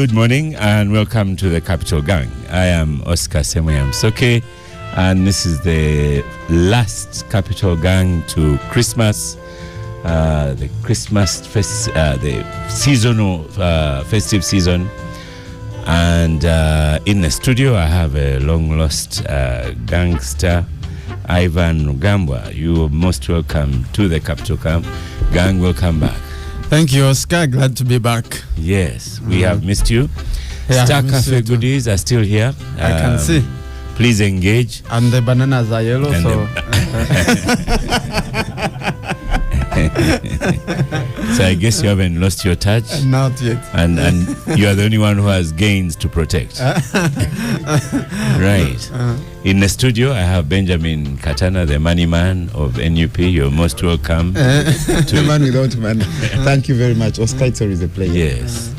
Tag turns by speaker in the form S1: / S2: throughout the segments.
S1: Good morning and welcome to the Capitalgang. I am Oscar Semoyamsoke, and this is the last Capitalgang to Christmas, the seasonal festive season. And in the studio, I have a long-lost gangster, Ivan Rugambwa. You are most welcome to the Capitalgang. Gang, welcome back.
S2: Thank you, Oscar. Glad to be back.
S1: Yes, we have missed you.
S2: Yeah,
S1: Star Cafe goodies are still here.
S2: I can see.
S1: Please engage.
S2: And the bananas are yellow,
S1: And
S2: so...
S1: So I guess you haven't lost your touch.
S2: Not yet.
S1: And you are the only one who has gains to protect. Right. In the studio, I have Benjamin Katana, the money man of NUP. You're most welcome.
S3: The man without money. Thank you very much. Oscar, it's always a pleasure.
S1: Yes.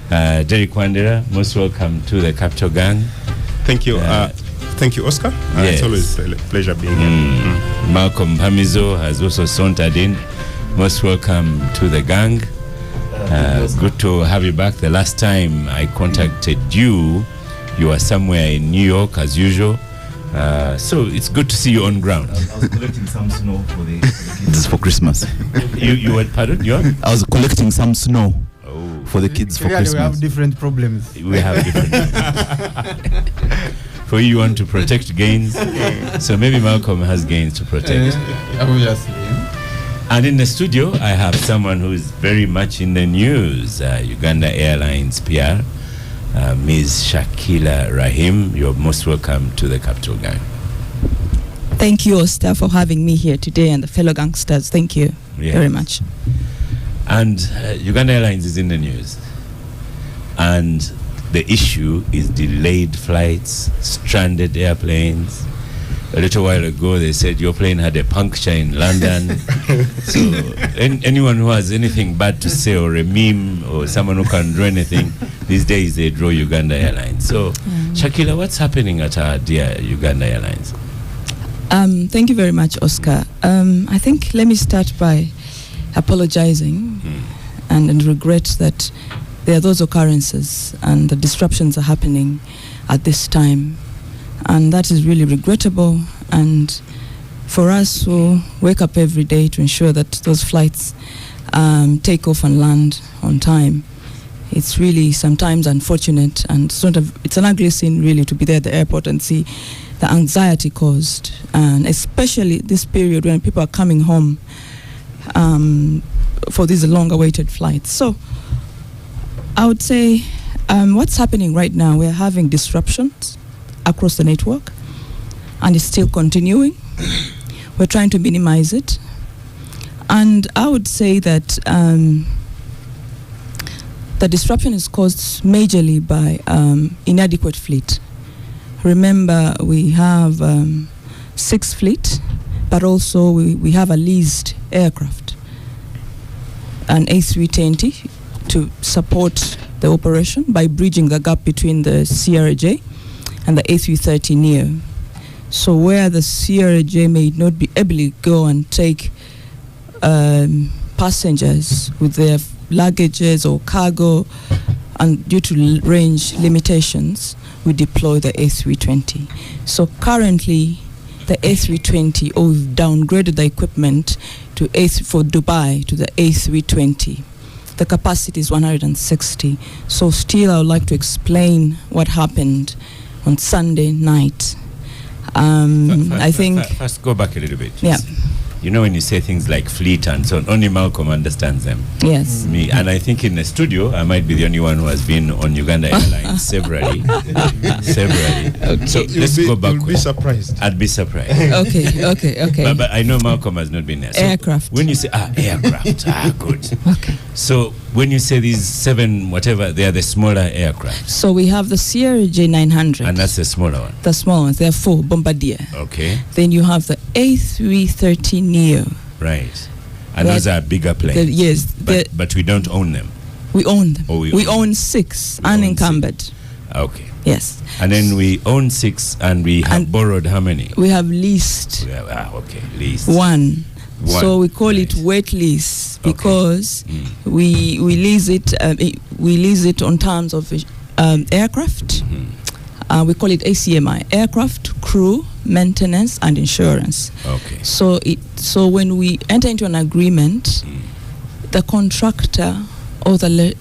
S1: Derek Wandera, most welcome to the Capitalgang.
S4: Thank you. Thank you, Oscar.
S1: Yes.
S4: It's always a pleasure being here.
S1: Malcolm Pamizo has also sauntered in. Most welcome to the gang. Good to have you back. The last time I contacted you, you were somewhere in New York as usual. So it's good to see you on ground.
S5: I was collecting some snow for the kids for Christmas.
S1: You were, pardon? You are?
S5: I was collecting some snow for the kids for Christmas.
S2: We have different problems.
S1: We have different. For you want to protect gains, so maybe Malcolm has gains to protect.
S2: Obviously.
S1: And in the studio, I have someone who is very much in the news, Uganda Airlines PR, Ms. Shakila Rahim. You're most welcome to the Capitalgang.
S6: Thank you, Oscar, for having me here today and the fellow gangsters. Thank you very much.
S1: And Uganda Airlines is in the news. And the issue is delayed flights, stranded airplanes. A little while ago, they said your plane had a puncture in London. So anyone who has anything bad to say, or a meme, or someone who can draw anything, these days they draw Uganda Airlines. So, Shakila, what's happening at our dear Uganda Airlines?
S6: Thank you very much, Oscar. I think let me start by apologizing and regret that there are those occurrences and the disruptions are happening at this time. And that is really regrettable. And for us who wake up every day to ensure that those flights take off and land on time, it's really sometimes unfortunate, and it's an ugly scene really to be there at the airport and see the anxiety caused, and especially this period when people are coming home for these long-awaited flights. So I would say what's happening right now, we're having disruptions across the network, and it's still continuing. We're trying to minimize it. And I would say that the disruption is caused majorly by inadequate fleet. Remember, we have 6 fleet, but also we have a leased aircraft, an A320, to support the operation by bridging the gap between the CRJ and the A330neo. So where the CRJ may not be able to go and take passengers with their luggages or cargo, and due to range limitations, we deploy the A320. So currently, the A320, we've downgraded the equipment for Dubai to the A320. The capacity is 160. So still, I would like to explain what happened on Sunday night. I think...
S1: First, go back a little bit.
S6: Yeah.
S1: You know, when you say things like fleet and so on, only Malcolm understands them.
S6: Yes.
S1: Me, and I think in the studio, I might be the only one who has been on Uganda Airlines severally.
S6: Okay.
S1: So let's go back.
S3: You'll be surprised.
S1: I'd be surprised.
S6: Okay.
S1: But I know Malcolm has not been there. So
S6: Aircraft.
S1: When you say, aircraft, good.
S6: Okay.
S1: So when you say these 7, whatever, they are the smaller aircraft.
S6: So we have the CRJ 900.
S1: And that's the smaller one.
S6: The small ones. There are 4, Bombardier.
S1: Okay.
S6: Then you have the A330neo.
S1: Right. And those are bigger planes.
S6: Yes.
S1: But we don't own them.
S6: We own them.
S1: Oh,
S6: we own 6 unencumbered.
S1: Okay.
S6: Yes.
S1: And then we own 6 and we have borrowed how many?
S6: We have leased
S1: Okay, leased.
S6: 1. So we call it wet lease because we lease it on terms of aircraft. We call it ACMI: aircraft, crew, maintenance, and insurance.
S1: Okay.
S6: So when we enter into an agreement, the contractor or the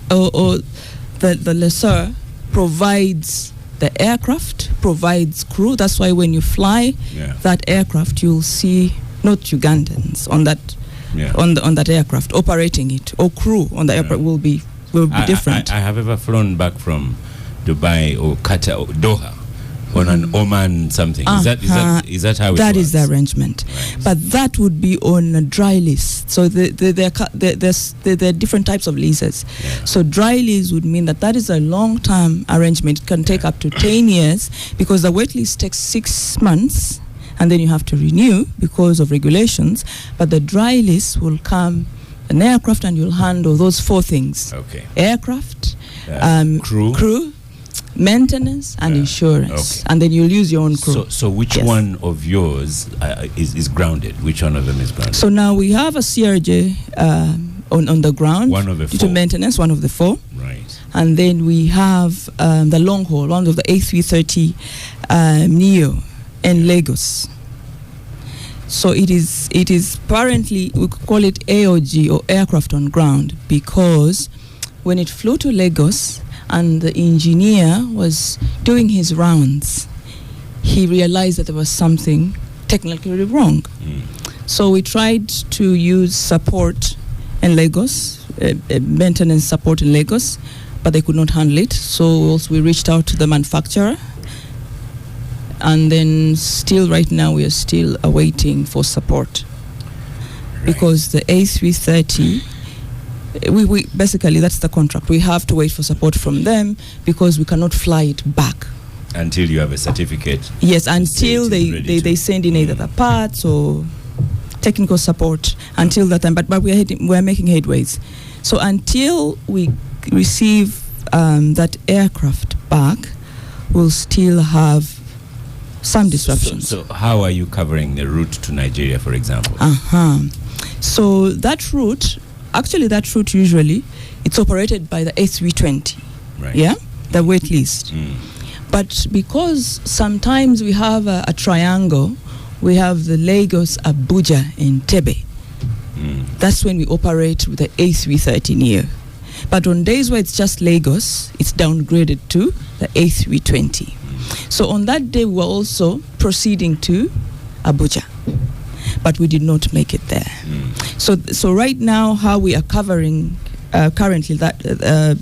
S6: lessor provides the aircraft, provides crew. That's why when you fly that aircraft, you'll see not Ugandans on that on that aircraft operating it, or crew on the aircraft will be different.
S1: I have ever flown back from Dubai or Qatar or Doha on an Oman something. Is that how it works?
S6: That is the arrangement.
S1: Right.
S6: But that would be on a dry lease. So there are different types of leases.
S1: Yeah.
S6: So dry lease would mean that is a long-term arrangement. It can take up to 10 years because the wet lease takes 6 months and then you have to renew because of regulations. But the dry lease will come an aircraft and you'll handle those 4 things.
S1: Okay.
S6: Aircraft,
S1: crew,
S6: maintenance, and insurance. And then you'll use your own crew.
S1: So which one of yours is grounded? Which one of them is grounded?
S6: So now we have a CRJ on the ground.
S1: One of the 4.
S6: Due to maintenance, one of the 4.
S1: Right.
S6: And then we have the long haul, one of the A330 Neo in Lagos. So it is apparently, we could call it AOG, or aircraft on ground, because when it flew to Lagos and the engineer was doing his rounds, he realized that there was something technically wrong. So we tried to use support in Lagos, maintenance support in Lagos, but they could not handle it. So also we reached out to the manufacturer, and then still right now we are still awaiting for support. Because the A330, we basically, that's the contract. We have to wait for support from them because we cannot fly it back.
S1: Until you have a certificate.
S6: Yes, until they send in either the parts or technical support. Until that time, but we're making headways. So until we receive that aircraft back, we'll still have some disruptions.
S1: So how are you covering the route to Nigeria, for example?
S6: So that route usually it's operated by the A320.
S1: Right.
S6: Yeah, the wait list. But because sometimes we have a triangle, we have the Lagos, Abuja, and Tebe. That's when we operate with the A330 Neo. But on days where it's just Lagos, it's downgraded to the A320. So on that day, we were also proceeding to Abuja, but we did not make it there. So right now, how we are covering currently that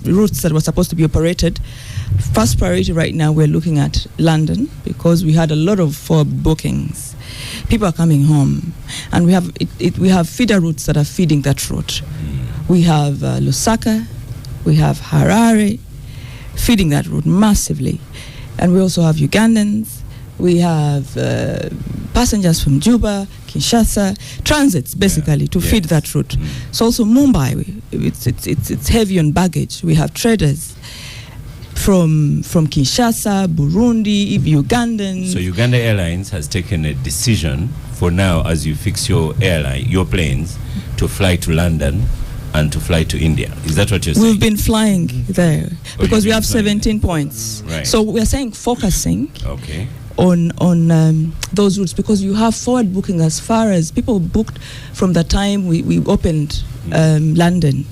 S6: routes that were supposed to be operated, first priority right now, we're looking at London because we had a lot of forward bookings. People are coming home, and we have feeder routes that are feeding that route. We have Lusaka, we have Harare, feeding that route massively. And we also have Ugandans, we have passengers from Juba, Kinshasa, transits basically to feed that route. So also Mumbai, it's heavy on baggage. We have traders from Kinshasa, Burundi, Ugandans.
S1: So Uganda Airlines has taken a decision for now, as you fix your planes, to fly to London and to fly to India. Is that what you're saying?
S6: We've been flying there because we have 17 points.
S1: Right.
S6: So we're saying focusing
S1: Okay.
S6: on those routes because you have forward booking as far as people booked from the time we opened London.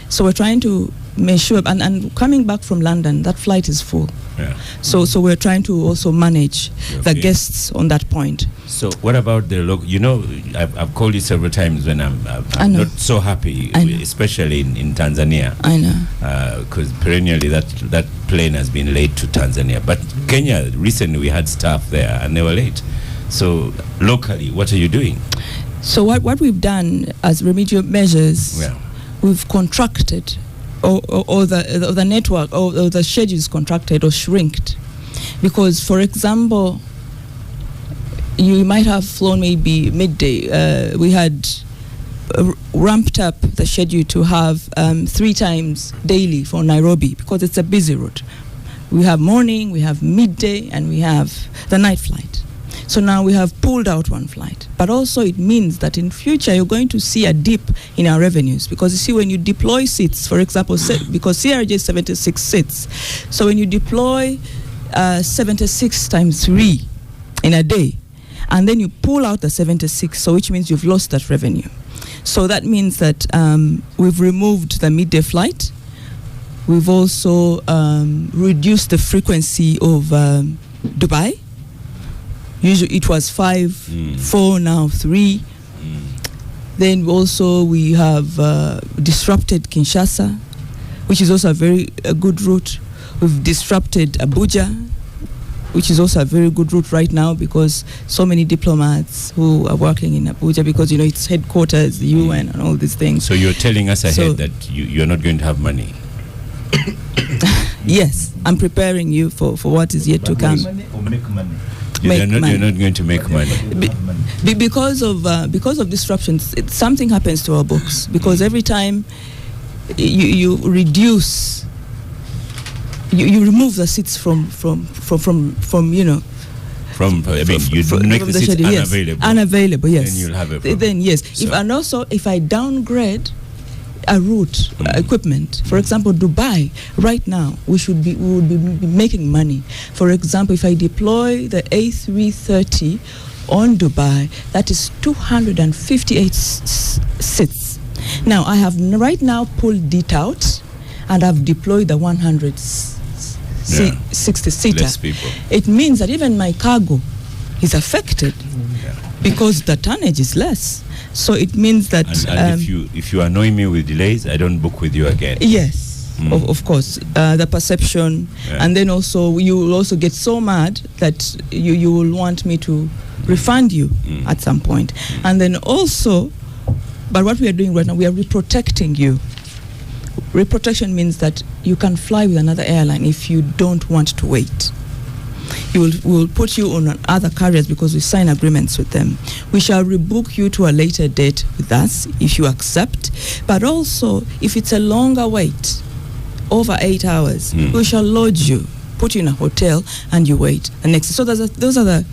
S6: So we're trying to make sure, and coming back from London, that flight is full.
S1: Yeah.
S6: So we're trying to also manage the guests on that point.
S1: So what about the local? You know, I've called you several times when I'm not so happy, especially in Tanzania.
S6: I know.
S1: Because perennially that plane has been late to Tanzania. But Kenya, recently we had staff there and they were late. So locally, what are you doing?
S6: So what we've done as remedial measures, we've contracted or the network or the schedules contracted or shrinked. Because, for example, you might have flown maybe midday. We had ramped up the schedule to have 3 times daily for Nairobi because it's a busy route. We have morning, we have midday, and we have the night flight. So now we have pulled out one flight. But also it means that in future you're going to see a dip in our revenues, because you see when you deploy seats, for example, because CRJ is 76 seats. So when you deploy 76 times 3 in a day, and then you pull out the 76, so which means you've lost that revenue. So that means that we've removed the midday flight. We've also reduced the frequency of Dubai. Usually it was 5, 4, now 3. Then also we have disrupted Kinshasa, which is also a good route. We've disrupted Abuja, which is also a very good route right now, because so many diplomats who are working in Abuja, because it's headquarters, the UN and all these things.
S1: So you're telling us ahead that you're not going to have money?
S6: Yes, I'm preparing you for what is yet to come.
S1: You're not going to make money.
S6: Because of disruptions, something happens to our books, because every time you reduce, you remove the seats from you make the seats unavailable.
S1: Yes.
S6: Unavailable, yes.
S1: Then you'll have a problem.
S6: Then yes.
S1: So.
S6: If I downgrade a route equipment, for example, Dubai, right now we would be making money. For example, if I deploy the A330 on Dubai, that is 258 seats. Now I have right now pulled it out, and I've deployed the 160-seater.
S1: Less people.
S6: It means that even my cargo is affected because the tonnage is less. So it means that
S1: and if you annoy me with delays, I don't book with you again.
S6: Yes, of course, the perception, and then also you will also get so mad that you will want me to refund you at some point. And then also, but what we are doing right now, we are reprotecting you. Reprotection means that you can fly with another airline if you don't want to wait. We will put you on other carriers because we sign agreements with them. We shall rebook you to a later date with us if you accept. But also, if it's a longer wait, over 8 hours, we shall lodge you, put you in a hotel, and you wait. So those are the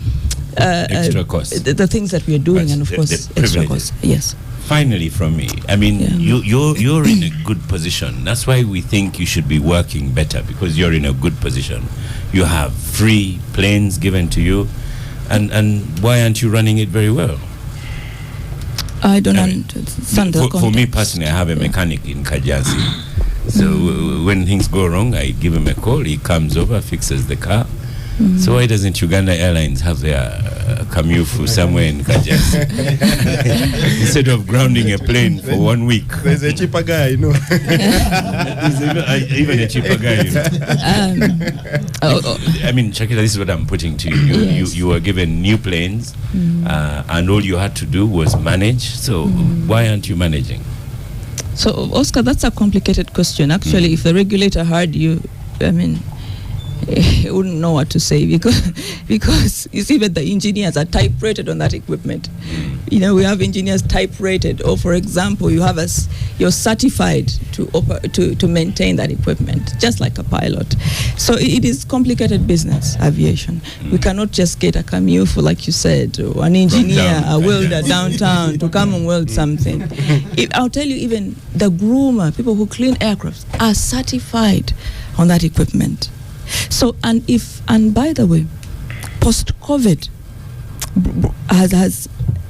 S1: extra costs.
S6: The things that we are doing, and of course,
S1: the
S6: extra costs. Yes.
S1: Finally, from me, I mean, you're in a good position. That's why we think you should be working better, because you're in a good position. You have free planes given to you, and why aren't you running it very well?
S6: I don't understand the
S1: for me personally, I have a mechanic in Kajansi. So when things go wrong, I give him a call. He comes over, fixes the car. So why doesn't Uganda Airlines have their Kamyufu somewhere in Kajansi instead of grounding a plane for 1 week?
S4: There's a cheaper guy,
S1: There's even a cheaper guy, I mean, Shakila, this is what I'm putting to you. You were given new planes, and all you had to do was manage. So why aren't you managing?
S6: So, Oscar, that's a complicated question. Actually, if the regulator heard you, I mean, he wouldn't know what to say, because you see that the engineers are type rated on that equipment. We have engineers type rated, or for example, you're certified to maintain that equipment, just like a pilot. So it is complicated business, aviation. We cannot just get a Kamyufu, like you said, or an engineer, a welder downtown to come and weld something. I'll tell you, even the groomer, people who clean aircraft, are certified on that equipment. So, and by the way, post-COVID has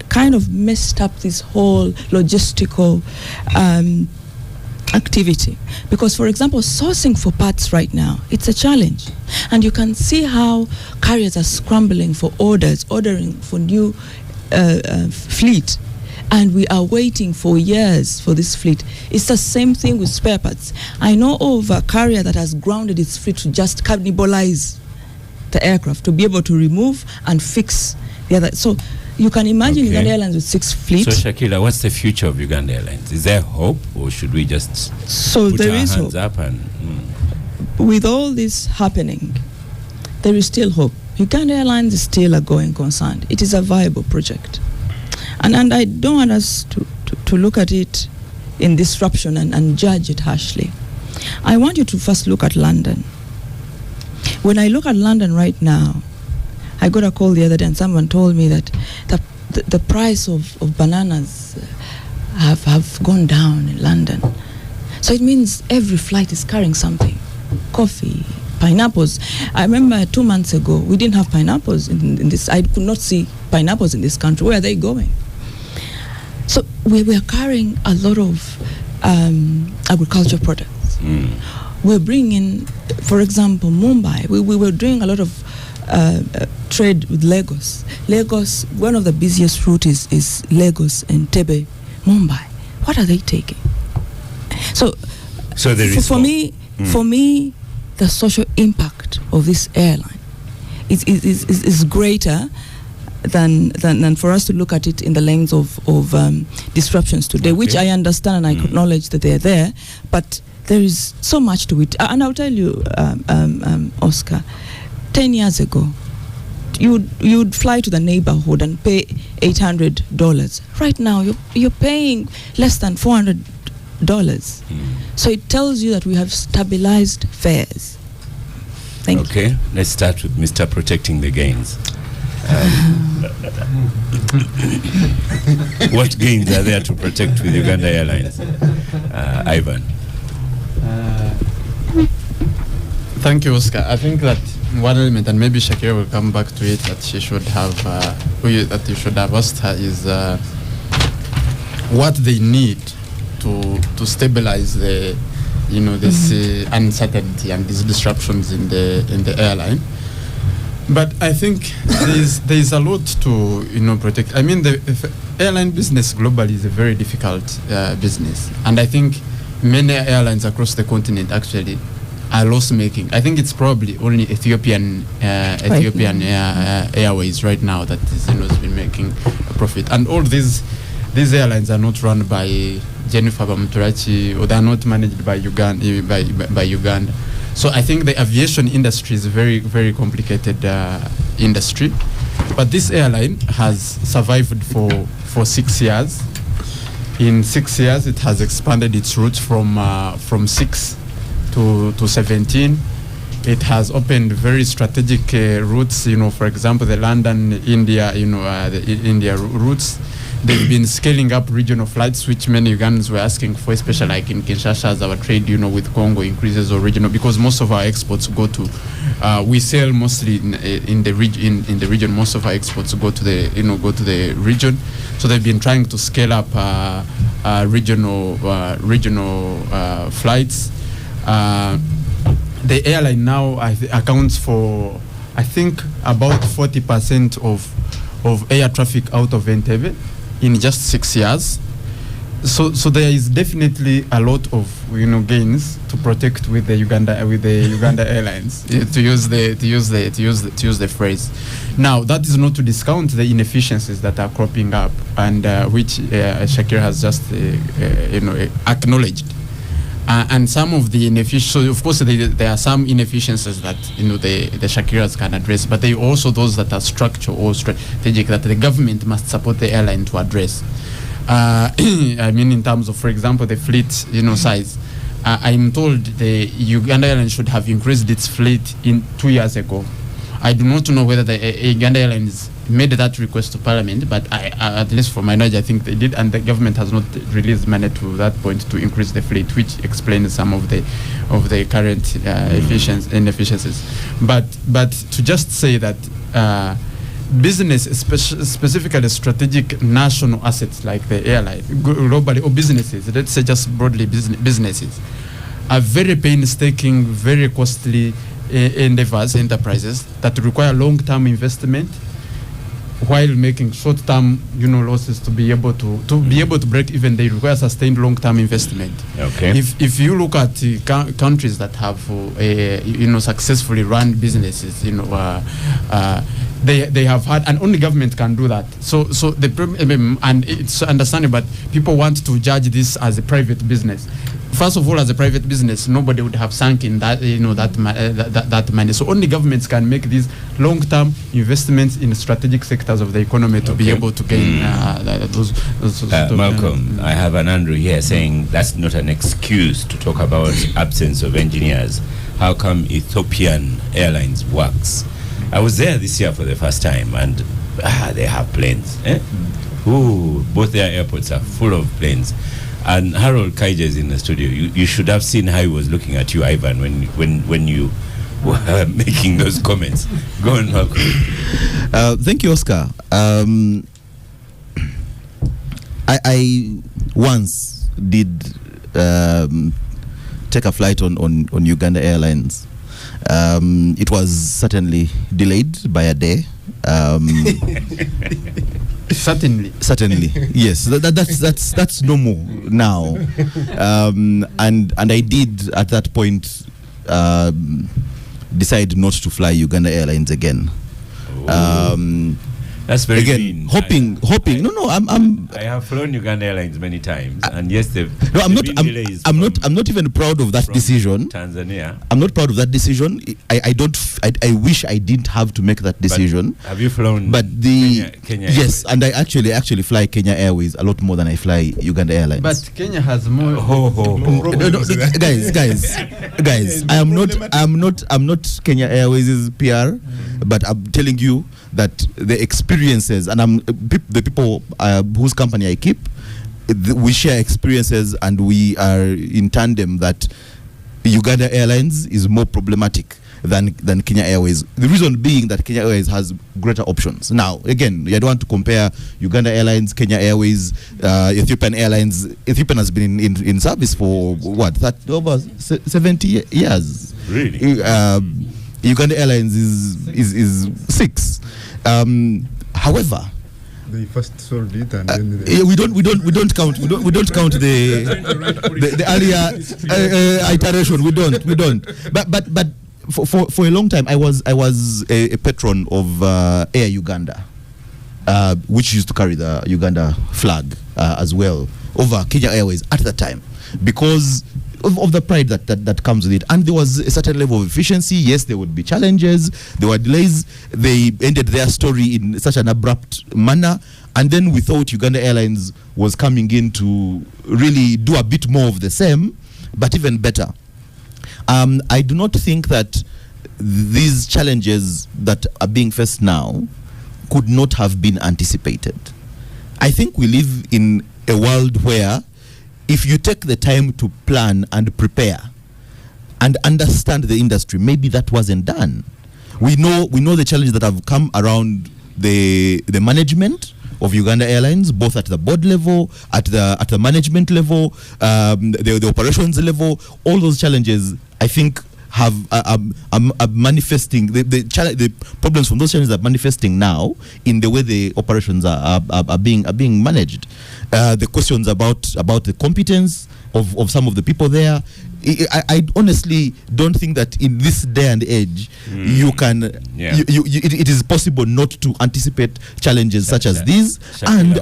S6: kind of messed up this whole logistical activity. Because, for example, sourcing for parts right now, it's a challenge. And you can see how carriers are scrambling for ordering for new fleet. And we are waiting for years for this fleet. It's the same thing with spare parts. I know of a carrier that has grounded its fleet to just cannibalize the aircraft, to be able to remove and fix the other. So you can imagine Uganda Airlines with 6 fleets.
S1: So Shakila, what's the future of Uganda Airlines? Is there hope, or should we just put our hands up and...
S6: With all this happening, there is still hope. Uganda Airlines is still a going concern. It is a viable project. And I don't want us to look at it in disruption and judge it harshly. I want you to first look at London. When I look at London right now, I got a call the other day and someone told me that the price of bananas have gone down in London. So it means every flight is carrying something. Coffee, pineapples. I remember 2 months ago, we didn't have pineapples in this. I could not see pineapples in this country. Where are they going? So we are carrying a lot of agricultural products. We're bringing in, for example, Mumbai. We were doing a lot of trade with Lagos. Lagos, one of the busiest routes is Lagos and Tebe, Mumbai. What are they taking? So there is for me, the social impact of this airline is greater than for us to look at it in the lens of disruptions today, which I understand and I acknowledge that they're there, but there is so much to it. And I'll tell you, Oscar, 10 years ago, you'd fly to the neighborhood and pay $800. Right now, you're paying less than $400. So it tells you that we have stabilized fares. Thank you.
S1: Okay, let's start with Mr. Protecting the Gains. What gains are there to protect with Uganda Airlines? Ivan.
S2: Thank you, Oscar. I think that one element, and maybe Shakira will come back to it, that she should have, that you should have asked her is what they need to stabilize the, this uncertainty and these disruptions in the airline. But I think there's a lot to protect. I mean, the airline business globally is a very difficult business, and I think many airlines across the continent actually are loss making. I think it's probably only Ethiopian Airways right now that has been making a profit, and all these airlines are not run by Jennifer Bamuturachi, or they are not managed by Uganda. So I think the aviation industry is a very, very complicated industry. But this airline has survived for 6 years. In 6 years, it has expanded its routes from 6 to 17. It has opened very strategic routes. For example, the London-India, the India routes. They've been scaling up regional flights, which many Ugandans were asking for, especially like in Kinshasa, as our trade, with Congo increases, or regional, because most of our exports go to, we sell mostly in the region. Most of our exports go to the region. So they've been trying to scale up regional flights. The airline now accounts for, I think, about 40% of air traffic out of Entebbe in just 6 years. So there is definitely a lot of gains to protect with the Uganda Airlines, to use the phrase. Now that is not to discount the inefficiencies that are cropping up, and which Shakir has just acknowledged. And some of the inefficiencies, so of course there are some inefficiencies that the Shakiras can address, but there are also those that are structural or strategic that the government must support the airline to address. I mean, in terms of, for example, the fleet size. I'm told the Uganda Airlines should have increased its fleet in 2 years ago. I do not know whether the Uganda Airlines made that request to Parliament, but at least from my knowledge, I think they did, and the government has not released money to that point to increase the fleet, which explains some of the current inefficiencies. But to just say that business, specifically strategic national assets like the airline, globally, or businesses, let's say just broadly businesses, are very painstaking, very costly enterprises that require long-term investment, while making short-term, losses to be able to break even. They require sustained long-term investment.
S1: Okay.
S2: If you look at countries that have successfully run businesses, they have had, and only government can do that. So the and it's understandable, but people want to judge this as a private business. First of all, as a private business, nobody would have sunk in that that money. So only governments can make these long-term investments in strategic sectors of the economy to be able to gain those.
S1: Malcolm, I have an Andrew here saying that's not an excuse to talk about absence of engineers. How come Ethiopian Airlines works I was there this year for the first time, and they have planes. Ooh, both their airports are full of planes. And Harold Kaija is in the studio. You should have seen how he was looking at you, Ivan, when you were making those comments. Go on, Malcolm.
S5: Thank you, Oscar. I once did take a flight on Uganda Airlines. It was certainly delayed by a day.
S2: Certainly,
S5: yes. That's normal now. And I did at that point decide not to fly Uganda Airlines again.
S1: That's very
S5: again
S1: mean.
S5: hoping.
S1: I have flown Uganda Airlines many times, and yes,
S5: I'm not even proud of that decision.
S1: Tanzania.
S5: I'm not proud of that decision. I wish I didn't have to make that decision.
S1: But have you flown?
S5: But
S1: Kenya
S5: yes, and I actually fly Kenya Airways a lot more than I fly Uganda Airlines.
S2: But Kenya has more.
S5: Guys, I'm not Kenya Airways' PR, but I'm telling you that the experiences, and the people whose company I keep, we share experiences, and we are in tandem that Uganda Airlines is more problematic than Kenya Airways. The reason being that Kenya Airways has greater options. Now, again, I don't want to compare Uganda Airlines, Kenya Airways, Ethiopian Airlines. Ethiopian has been in service for over 70 years.
S1: Really?
S5: Uganda Airlines is 6. However,
S3: they first sold it, and then
S5: we don't count the earlier iteration. We don't. But for a long time, I was a patron of Air Uganda, which used to carry the Uganda flag as well over Kenya Airways at the time, because of the pride that comes with it. And there was a certain level of efficiency. Yes, there would be challenges, there were delays. They ended their story in such an abrupt manner, and then we thought Uganda Airlines was coming in to really do a bit more of the same, but even better. I do not think that these challenges that are being faced now could not have been anticipated. I think we live in a world where if you take the time to plan and prepare and understand the industry, maybe that wasn't done. We know the challenges that have come around the management of Uganda Airlines, both at the board level, at the management level, the operations level. All those challenges, I think, are manifesting. The problems from those challenges are manifesting now in the way the operations are being managed. The questions about the competence of some of the people there. I honestly don't think that in this day and age you can it is possible not to anticipate challenges such as these, and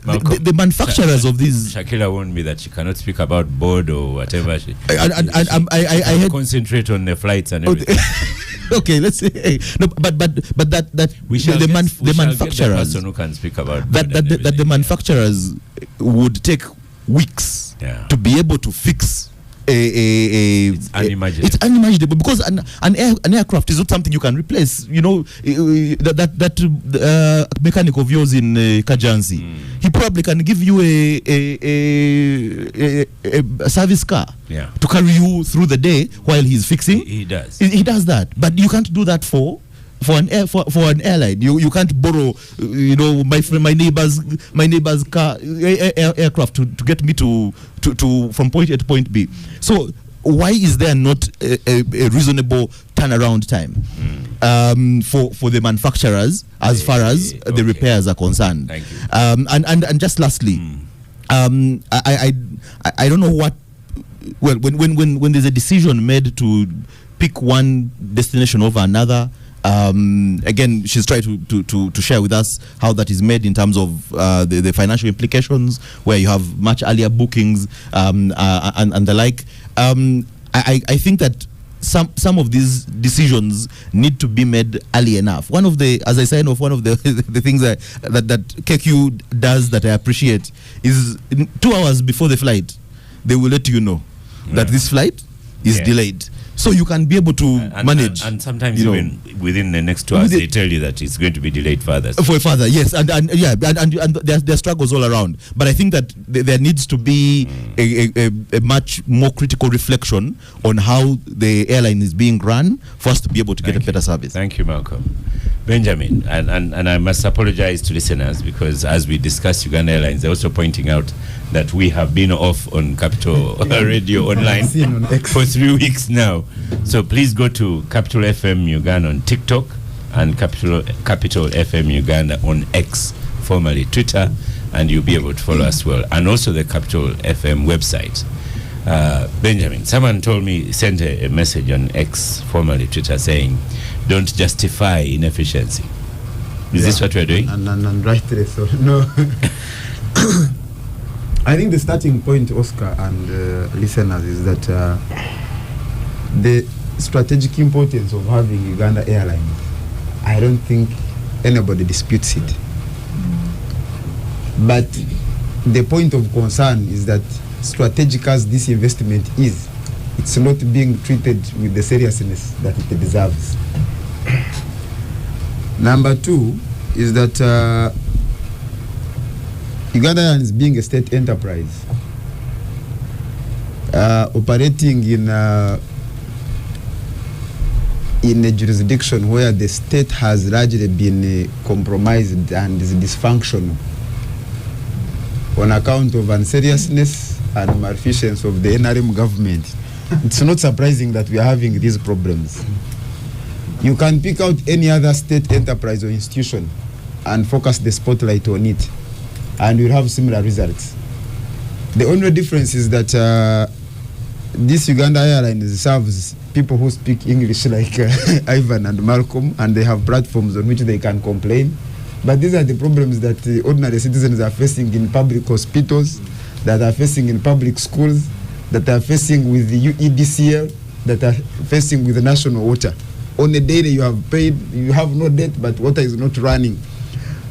S5: the manufacturers of these.
S1: Shakila warned me that she cannot speak about board or whatever.
S5: I
S1: concentrate on the flights and everything.
S5: Okay, let's say no, but that the manufacturers,
S1: the person who can speak about
S5: that the manufacturers would take weeks to be able to fix it's unimaginable, because an aircraft is not something you can replace. You know, that mechanic of yours in Kajansi, he probably can give you a service car to carry you through the day while he's fixing.
S1: He does
S5: that, but you can't do that for an airline. You can't borrow my neighbor's car aircraft to get me to from point A to point B. So why is there not a reasonable turnaround time for the manufacturers as far as the repairs are concerned?
S1: Thank you.
S5: And just lastly, I don't know what. Well, when there's a decision made to pick one destination over another. Again, she's tried to share with us how that is made in terms of the financial implications, where you have much earlier bookings and the like. I think that some of these decisions need to be made early enough. One of the things that KQ does that I appreciate is 2 hours before the flight, they will let you know that this flight is delayed. So you can be able to manage.
S1: And sometimes
S5: you know,
S1: even within the next 2 hours, they tell you that it's going to be delayed further.
S5: for further, yes, and there are struggles all around. But I think that there needs to be a much more critical reflection on how the airline is being run for us to be able to get a better service.
S1: Thank you, Malcolm. Benjamin, and I must apologize to listeners because as we discuss Uganda Airlines, they're also pointing out that we have been off on Capital Radio Online for 3 weeks now. So please go to Capital FM Uganda on TikTok and Capital FM Uganda on X, formerly Twitter, and you'll be able to follow us well. And also the Capital FM website. Benjamin, someone told me, sent a message on X, formerly Twitter, saying, don't justify inefficiency. Is this what we're doing?
S2: And rightly so. No. I think the starting point, Oscar and listeners, is that the strategic importance of having Uganda Airlines, I don't think anybody disputes it. But the point of concern is that strategic as this investment is, it's not being treated with the seriousness that it deserves. Number two is that Uganda Airlines being a state enterprise, operating in a jurisdiction where the state has largely been compromised and is dysfunctional on account of unseriousness and malfeasance of the NRM government. It's not surprising that we are having these problems. You can pick out any other state enterprise or institution and focus the spotlight on it, and you'll have similar results. The only difference is that this Uganda Airlines serves people who speak English like Ivan and Malcolm, and they have platforms on which they can complain. But these are the problems that ordinary citizens are facing in public hospitals, that are facing in public schools, that are facing with the UEDCL, that are facing with the national water. On a daily you have paid, you have no debt, but water is not running.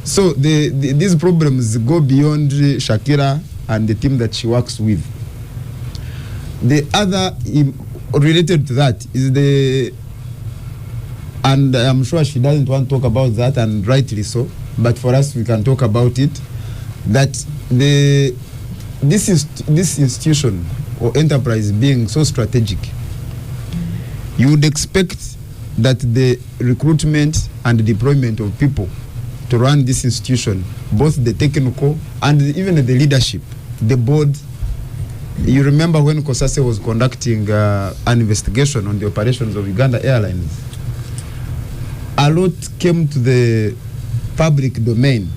S2: So these problems go beyond Shakira and the team that she works with. The other related to that is and I'm sure she doesn't want to talk about that, and rightly so, but for us we can talk about it, that this institution or enterprise being so strategic, you would expect that the recruitment and deployment of people to run this institution, both the technical and even the leadership, the board. You remember when COSASE was conducting an investigation on the operations of Uganda Airlines, a lot came to the public domain,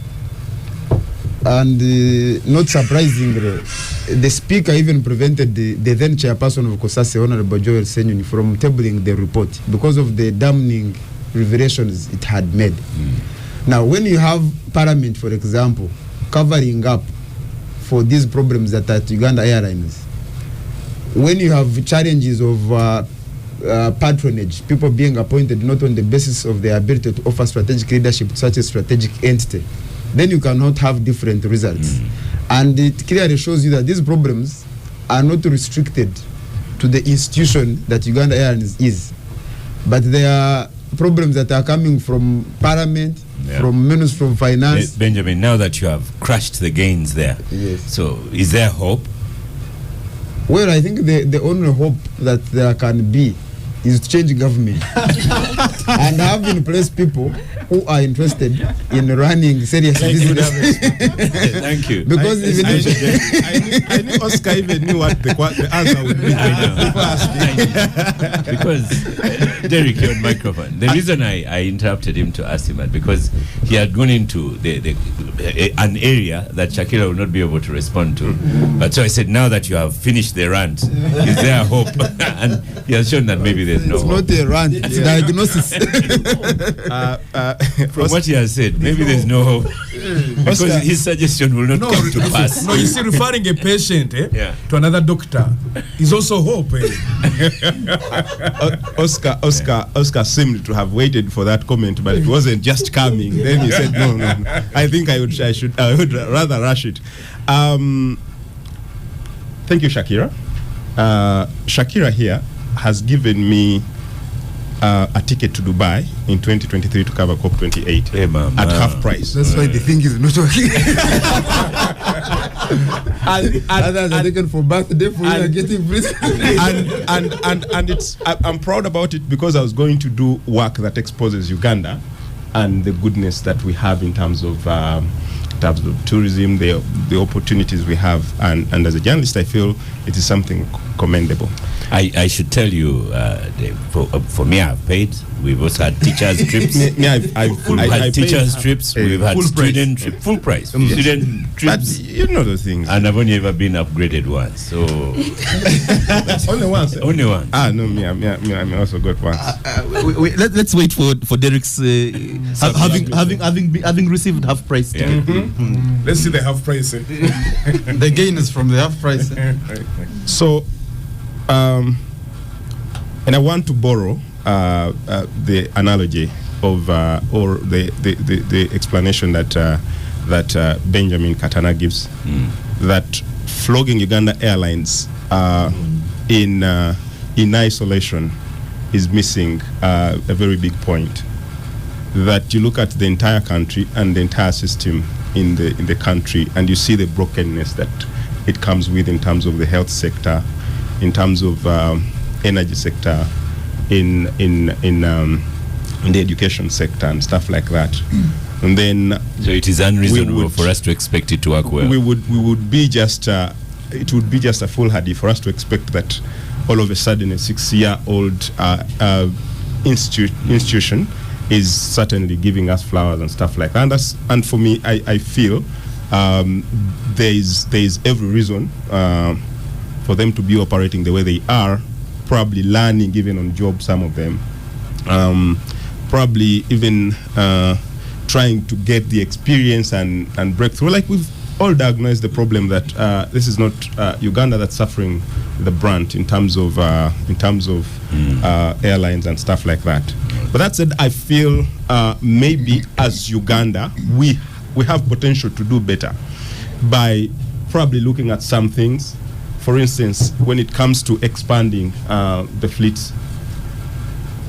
S2: and not surprisingly, the speaker even prevented the then chairperson of COSASE, Honorable Joel Senyoni, from tabling the report because of the damning revelations it had made. Now, when you have Parliament, for example, covering up for these problems that are at Uganda Airlines, when you have challenges of patronage, people being appointed not on the basis of their ability to offer strategic leadership to such a strategic entity, then you cannot have different results. And it clearly shows you that these problems are not restricted to the institution that Uganda Airlines is, but they are problems that are coming from Parliament, from Ministry of Finance.
S1: Benjamin, now that you have crushed the gains there,
S2: yes.
S1: So is there hope?
S2: Well, I think the only hope that there can be is to change government and have in place people who are interested in running serious business.
S1: Thank you.
S2: Because
S4: I knew Oscar even knew what the answer would be.
S1: Because Derek, you're on microphone. The reason I interrupted him to ask him that because he had gone into an area that Shakira will not be able to respond to. But so I said, now that you have finished the rant, is there hope? And he has shown that maybe there's no hope.
S2: It's not a rant, it's diagnosis.
S1: From what he has said, maybe there's no hope. Because his suggestion will not come to pass.
S7: No, you see, referring a patient to another doctor is also hope.
S4: Oscar seemed to have waited for that comment, but it wasn't just coming. Then he said, no. I think I would rather rush it. Thank you, Shakira. Shakira here has given me a ticket to Dubai in 2023 to cover COP28 at half price.
S8: That's why the thing is not working.
S4: Others
S8: are taken for birthday for you getting free.
S4: and it's I'm proud about it because I was going to do work that exposes Uganda and the goodness that we have in terms of tourism, the opportunities we have, and as a journalist, I feel it is something commendable.
S1: I should tell you, for me, I've paid. We've also had teachers' trips.
S4: We've
S1: had teachers' trips. We've had student trips. Full price. Student trips.
S4: But you know the things.
S1: And I've only ever been upgraded once. So
S4: only once.
S1: Only once.
S4: No, me. I also got once.
S5: Let's wait for Derek's having received half price ticket.
S7: Let's see the half price.
S2: The gain is from the half price.
S4: So, and I want to borrow the analogy of or the explanation that Benjamin Katana gives, that flogging Uganda Airlines in isolation is missing a very big point. That you look at the entire country and the entire system in the country, and you see the brokenness that it comes with in terms of the health sector, in terms of energy sector, in the education sector and stuff like that. And then
S1: so it is unreasonable for us to expect it to work well.
S4: We would be just it would be just a foolhardy for us to expect that all of a sudden a 6-year-old institution is certainly giving us flowers and stuff like that. And for me, I feel there is every reason for them to be operating the way they are, probably learning even on job, some of them, probably even trying to get the experience and breakthrough. Like we've all diagnosed the problem that this is not Uganda that's suffering the brunt in terms of airlines and stuff like that. But that said, I feel maybe as Uganda we have potential to do better by probably looking at some things. For instance, when it comes to expanding the fleets,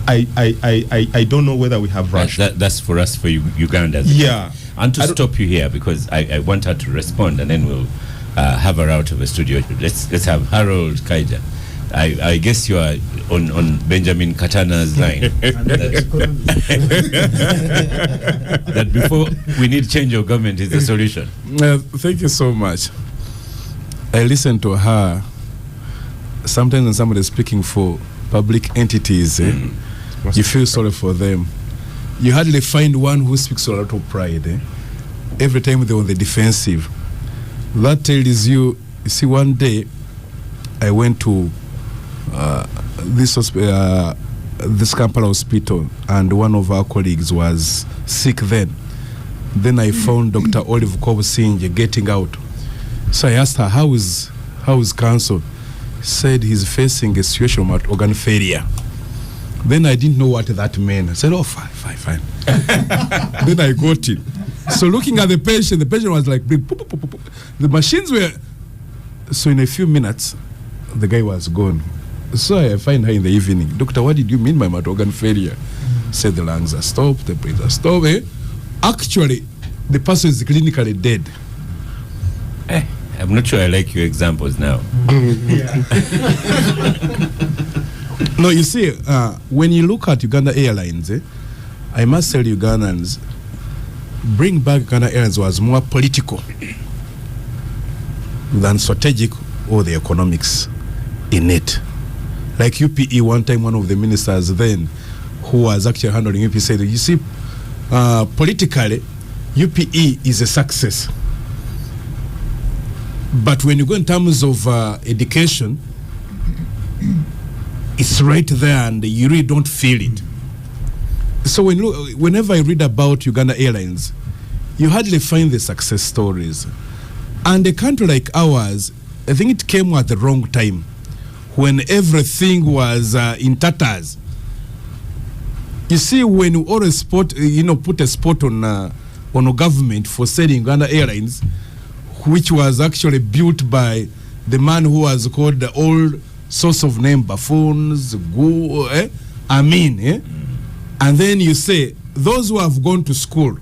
S4: I don't know whether we have rushed.
S1: That's for us, for Uganda.
S4: Yeah.
S1: And to stop you here, because I want her to respond, and then we'll have her out of the studio. Let's have Harold Kaija. I guess you are on Benjamin Katana's line. That before we need change of government is the solution.
S7: Thank you so much. I listen to her. Sometimes when somebody is speaking for public entities, you feel sorry for them. You hardly find one who speaks a lot of pride. Every time they're on the defensive. That tells you, see, one day I went to this Kampala hospital, and one of our colleagues was sick then. Then I found Dr. Olive Kobusinje getting out. So I asked her, how is cancer? Said he's facing a situation of organ failure. Then I didn't know what that meant. I said, oh, fine. Then I got it. So looking at the patient was like, the machines were, so in a few minutes, the guy was gone. So I find her in the evening. Doctor, what did you mean by organ failure? Said the lungs are stopped, the brains are stopped. Actually, the person is clinically dead.
S1: I'm not sure I like your examples now.
S7: No, you see, when you look at Uganda Airlines, I must tell Ugandans, bring back Uganda Airlines was more political than strategic or the economics in it. Like UPE, one time one of the ministers then who was actually handling UPE said, you see, politically, UPE is a success. But when you go in terms of education, it's right there and you really don't feel it. So whenever I read about Uganda Airlines, you hardly find the success stories. And a country like ours, I think it came at the wrong time when everything was in tatters. You see, when you always put a spot on a government for selling Uganda Airlines, which was actually built by the man who was called the old source of name buffoons, and then you say those who have gone to school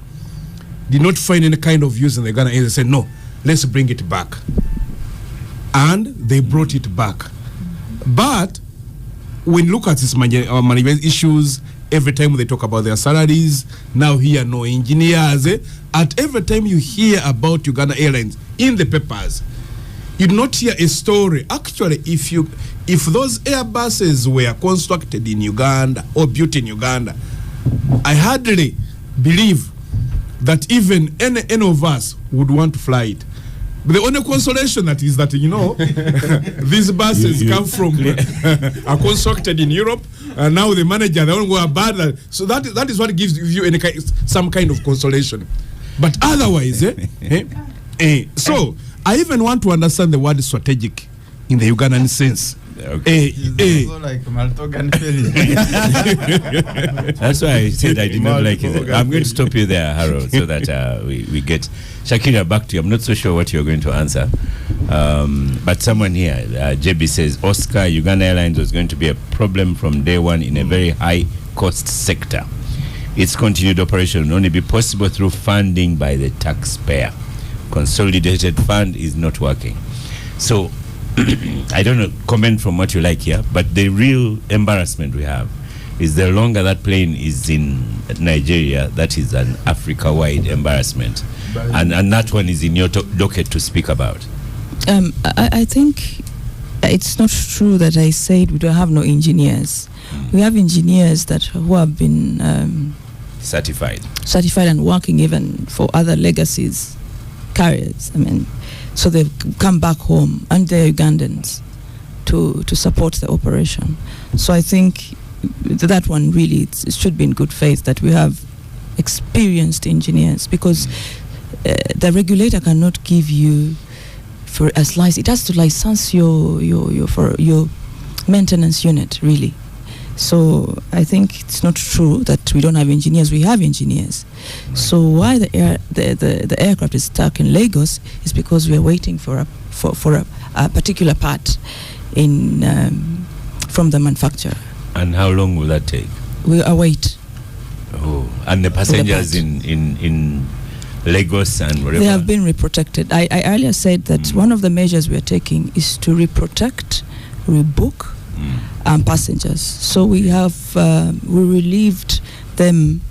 S7: did not find any kind of use in the Ghana Airlines. They said, no, let's bring it back. And they brought it back. But when you look at these management issues, every time they talk about their salaries, now here no engineers. At every time you hear about Uganda Airlines in the papers, you do not hear a story. Actually, if those Airbuses were constructed in Uganda or built in Uganda, I hardly believe that even any of us would want to fly it. But the only consolation that is that, these buses come from are constructed in Europe, and now the manager, they don't go bad. So that is what gives you some kind of consolation. But otherwise, so I even want to understand the word strategic in the Ugandan sense.
S1: That's why I said I did not like it. I'm going to stop you there, Harold, so that we get Shakira back to you. I'm not so sure what you're going to answer. But someone here, JB says, Oscar, Uganda Airlines was going to be a problem from day one in a very high cost sector. Its continued operation will only be possible through funding by the taxpayer. Consolidated fund is not working. So, I don't know, comment from what you like here, but the real embarrassment we have is the longer that plane is in Nigeria, that is an Africa-wide embarrassment. And that one is in your docket to speak about.
S6: I think it's not true that I said we don't have no engineers. We have engineers who have been
S1: certified
S6: and working even for other legacies carriers. So they've come back home, and they're Ugandans, to support the operation. So I think that one really it should be in good faith that we have experienced engineers, because the regulator cannot give you for a license. It has to license your maintenance unit, really. So I think it's not true that we don't have engineers. We have engineers. Right. So why the aircraft is stuck in Lagos is because we are waiting for a particular part from the manufacturer.
S1: And how long will that take?
S6: We await.
S1: Oh, and the passengers in Lagos and wherever?
S6: They have been reprotected. I earlier said that one of the measures we are taking is to reprotect, rebook passengers. So we have we relieved them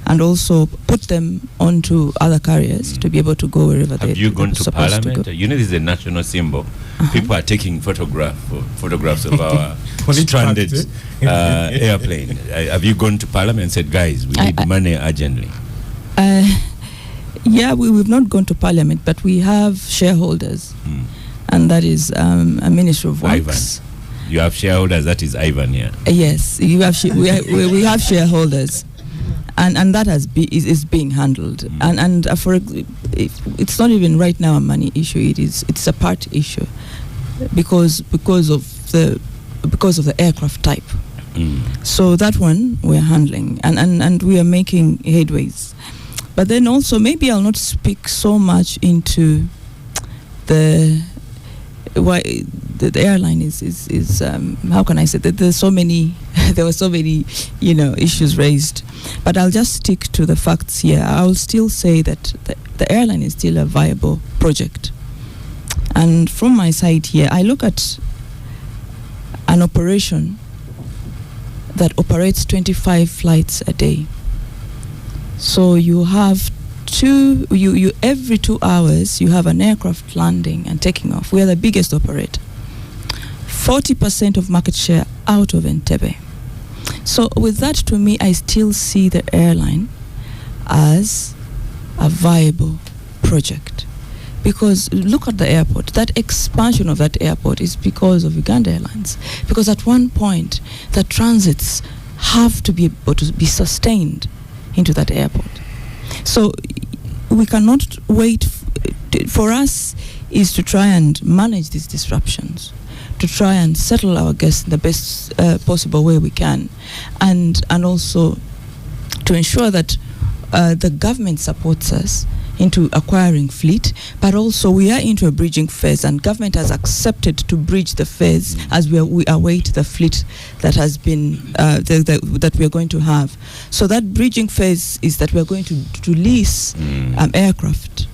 S6: and also put them onto other carriers to be able to go wherever they are supposed to go. Have you gone to Parliament?
S1: This is a national symbol. People are taking photographs of our stranded airplane. Have you gone to Parliament and said, guys, we need money urgently?
S6: Yeah, we've not gone to Parliament, but we have shareholders, and that is a Ministry of Works.
S1: Ivan. You have shareholders, that is Ivan here.
S6: Yes, we have shareholders, and that is being handled. And it's not even right now a money issue. It's a part issue because of the aircraft type. So that one we're handling, and we are making headways. But then also, maybe I'll not speak so much into why the airline is how can I say that there were so many issues raised, but I'll just stick to the facts here. I'll still say that the airline is still a viable project, and from my side here, I look at an operation that operates 25 flights a day. So you have every 2 hours you have an aircraft landing and taking off. We are the biggest operator. 40% of market share out of Entebbe. So with that, to me, I still see the airline as a viable project. Because look at the airport. That expansion of that airport is because of Uganda Airlines. Because at one point, the transits have to be able to be sustained into that airport. So we cannot wait. For us is to try and manage these disruptions, to try and settle our guests in the best possible way we can, and also to ensure that the government supports us into acquiring fleet, but also we are into a bridging phase, and government has accepted to bridge the phase as we await the fleet that has been that we are going to have. So that bridging phase is that we are going to lease aircraft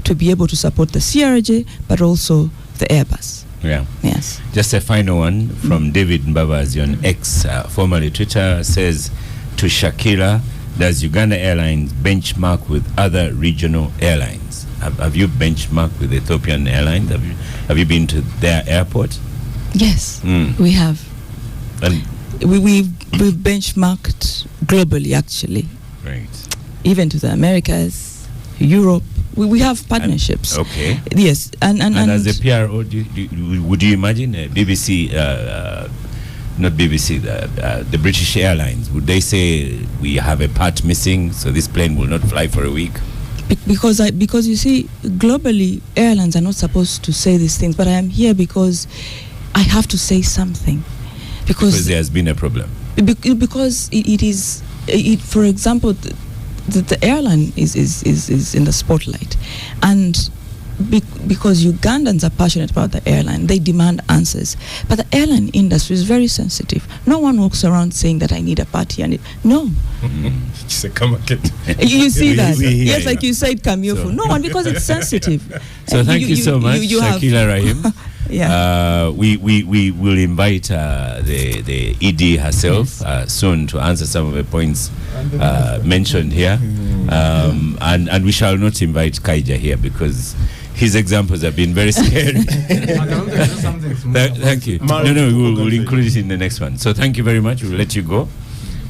S6: to be able to support the CRJ, but also the Airbus.
S1: Yeah.
S6: Yes.
S1: Just a final one from David Mbabazi on X, formerly Twitter, says to Shakira, does Uganda Airlines benchmark with other regional airlines? Have you benchmarked with Ethiopian Airlines? Have you been to their airport?
S6: Yes, we have.
S1: And
S6: We've benchmarked globally, actually.
S1: right.
S6: Even to the Americas, Europe. We have partnerships.
S1: Okay.
S6: Yes, and
S1: as a PRO, would you imagine BBC, not BBC, the British Airlines, would they say we have a part missing, so this plane will not fly for a week?
S6: because you see, globally, airlines are not supposed to say these things, but I am here because I have to say something.
S1: Because there has been a problem.
S6: Because it is, for example, the airline is in the spotlight, and because Ugandans are passionate about the airline, they demand answers. But the airline industry is very sensitive. No one walks around saying that I need a party and no. You see that? Yes, like you said, Kamiofu. So. No one, because it's sensitive.
S1: So thank you so much, Shakila Rahim.
S6: Yeah.
S1: We will invite the ED herself soon to answer some of the points mentioned here, and we shall not invite Kaija here because his examples have been very scary. Thank you. No, we'll include it in the next one. So thank you very much. We'll let you go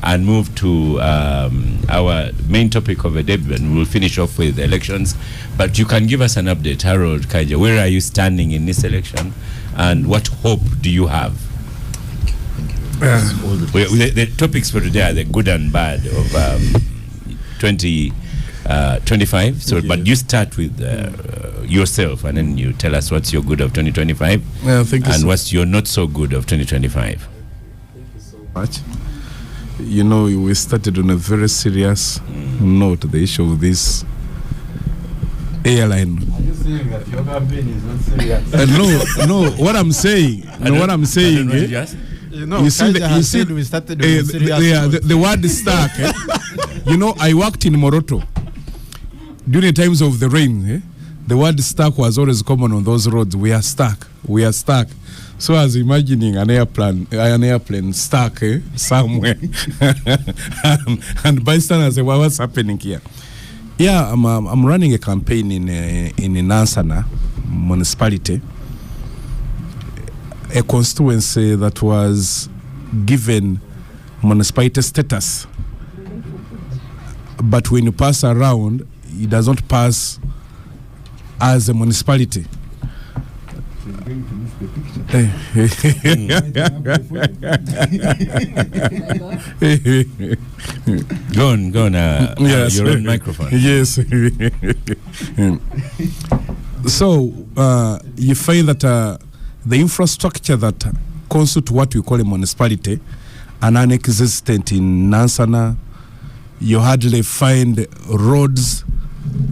S1: and move to our main topic of the day, and we'll finish off with elections. But you can give us an update, Harold Kaija. Where are you standing in this election, and what hope do you have? The topics for today are the good and bad of 2025. So, but you start with yourself, and then you tell us what's your good of 2025, and what's your not so good of 2025.
S7: Thank you so much. You know, we started on a very serious note, the issue of this airline. Are you saying that your campaign is not serious? No. What I'm saying, you see, we started the word stuck. You know, I worked in Moroto during the times of the rain. The word stuck was always common on those roads. We are stuck. So I was imagining an airplane stuck somewhere, and bystanders say, "What's happening here?" Yeah, I'm running a campaign in Nansana municipality, a constituency that was given municipality status, but when you pass around, it does not pass as a municipality.
S1: Go on.
S7: Yes.
S1: Your own microphone.
S7: Yes. So you find that the infrastructure that constitute what we call a municipality are non-existent in Nansana. You hardly find roads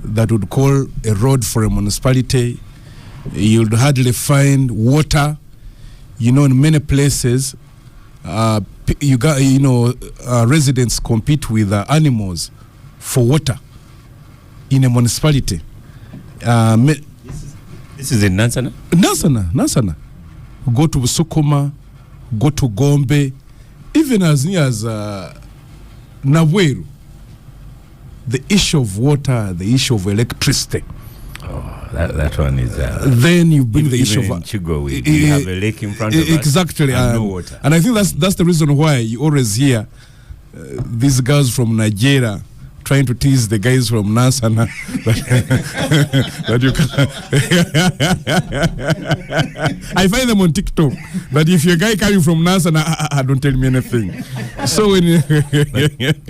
S7: that would call a road for a municipality. You'd hardly find water. You know, in many places, residents compete with animals for water in a municipality.
S1: This is in Nansana?
S7: Nansana. Go to Sukuma, go to Gombe, even as near as Nabweru. The issue of water, the issue of electricity.
S1: That one is.
S7: Then you bring the issue of
S1: Chigo. We have a lake in front of us.
S7: Exactly,
S1: and no water.
S7: And I think that's the reason why you always hear these girls from Nigeria trying to tease the guys from Nansana that you can. I find them on TikTok. But if you're a guy coming from Nansana, don't tell me anything. So when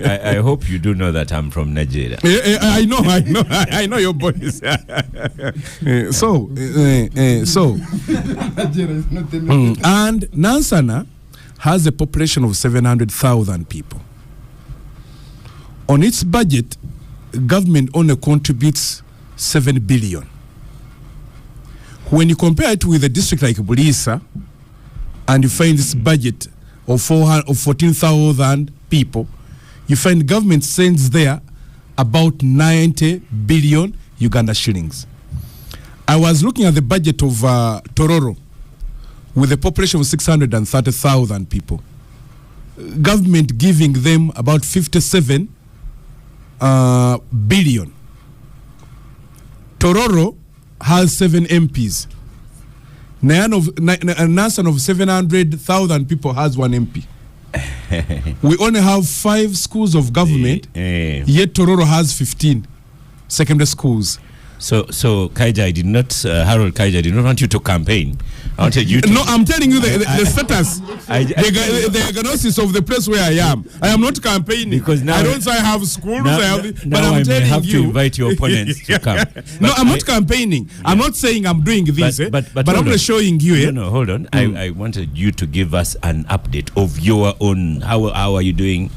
S1: I hope you do know that I'm from Nigeria.
S7: I know your boys. And Nansana has a population of 700,000 people. On its budget, government only contributes 7 billion. When you compare it with a district like Bulisa, and you find this budget of 14,000 people, you find government sends there about 90 billion Uganda shillings. I was looking at the budget of Tororo with a population of 630,000 people. Government giving them about 57 billion. Tororo has 7 MPs. Nansan of 700,000 people has 1 MP. We only have 5 schools of government, yet Tororo has 15 secondary schools.
S1: So Kaija, Harold Kaija did not want you to campaign. I wanted you to...
S7: No, I'm telling you the status, the diagnosis of the place where I am. I am not campaigning.
S1: Because now
S7: I don't say I have schools, but I'm telling
S1: have
S7: you...
S1: to invite your opponents to come.
S7: No, I'm not campaigning. Yeah. I'm not saying I'm doing this, but I'm just showing you.
S1: No, hold on. I wanted you to give us an update of your own. How are you doing?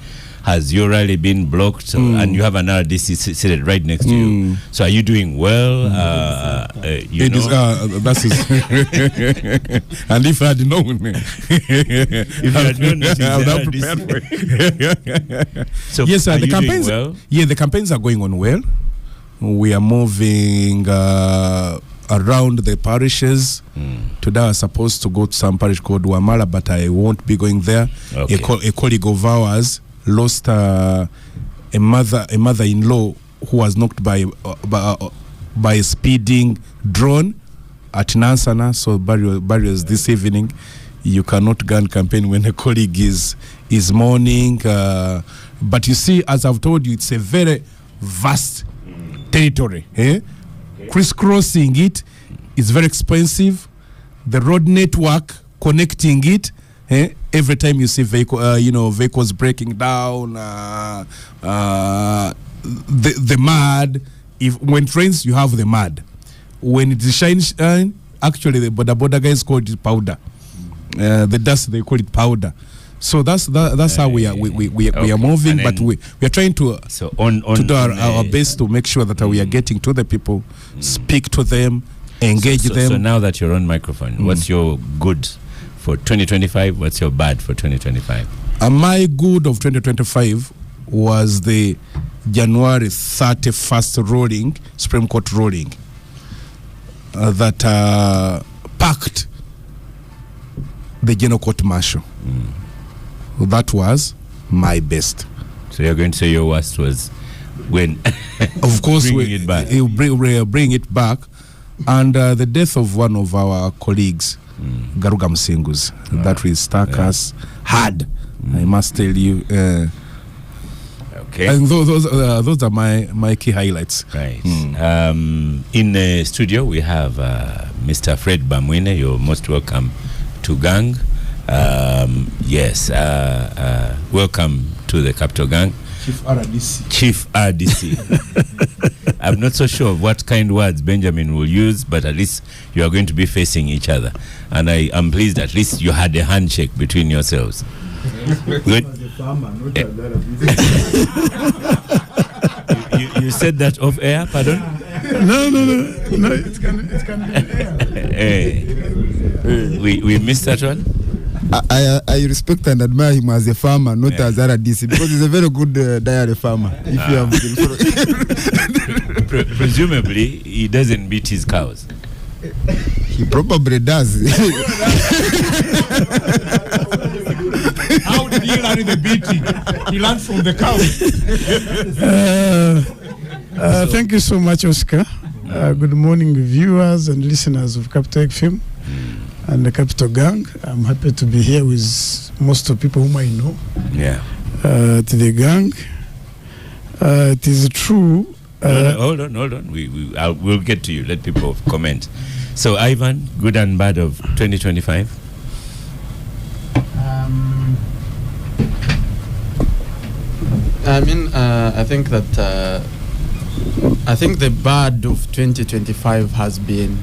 S1: Has your rally been blocked? And you have another DC seated right next to you. So are you doing well? That's
S7: and if I had known,
S1: if I had known,
S7: I would have prepared for it. So yes, the campaigns. Well? Yeah, the campaigns are going on well. We are moving around the parishes. Today I was supposed to go to some parish called Wamala, but I won't be going there. Okay. A colleague of ours lost a mother-in-law who was knocked by a speeding drone at Nansana. So barriers this evening. You cannot gun campaign when a colleague is mourning. But you see, as I've told you, it's a very vast territory. Crisscrossing it is very expensive. The road network connecting it. Every time you see vehicles breaking down, the mud. When it rains, you have the mud. When it shines, actually the border guys call it powder. The dust they call it powder. So that's how we are moving, but we are trying to do our best to make sure that we are getting to the people, speak to them, engage them.
S1: So now that you're on microphone, what's your good for 2025? What's your bad for 2025?
S7: My good of 2025 was the January 31st ruling, Supreme Court ruling, that packed the General Court Martial. That was my best.
S1: So you're going to say your worst was when?
S7: Of course,
S1: bring it back.
S7: Bring it back. And the death of one of our colleagues, Garuga Msingus, that will stuck us hard. I must tell you.
S1: Okay.
S7: And those are my key highlights.
S1: Right. In the studio we have Mr. Fred Bamwine. You're most welcome to Gang. Yes. Welcome to the Capitalgang. Chief RDC. I'm not so sure of what kind of words Benjamin will use, but at least you are going to be facing each other. And I am pleased at least you had a handshake between yourselves. You said that off air, pardon?
S9: No, it can be
S1: we missed that one.
S8: I respect and admire him as a farmer, not as RDC, because he's a very good dairy farmer. If you have
S1: presumably, he doesn't beat his cows.
S8: He probably does.
S7: How did he learn the beating? He learned from the cow.
S9: Thank you so much, Oscar. Good morning, viewers and listeners of Capital FM and the Capitalgang. I'm happy to be here with most of the people whom I know.
S1: Yeah.
S9: To the gang. It is true.
S1: Hold on. We'll get to you. Let people comment. So, Ivan, good and bad of 2025?
S2: I think that I think the bad of 2025 has been,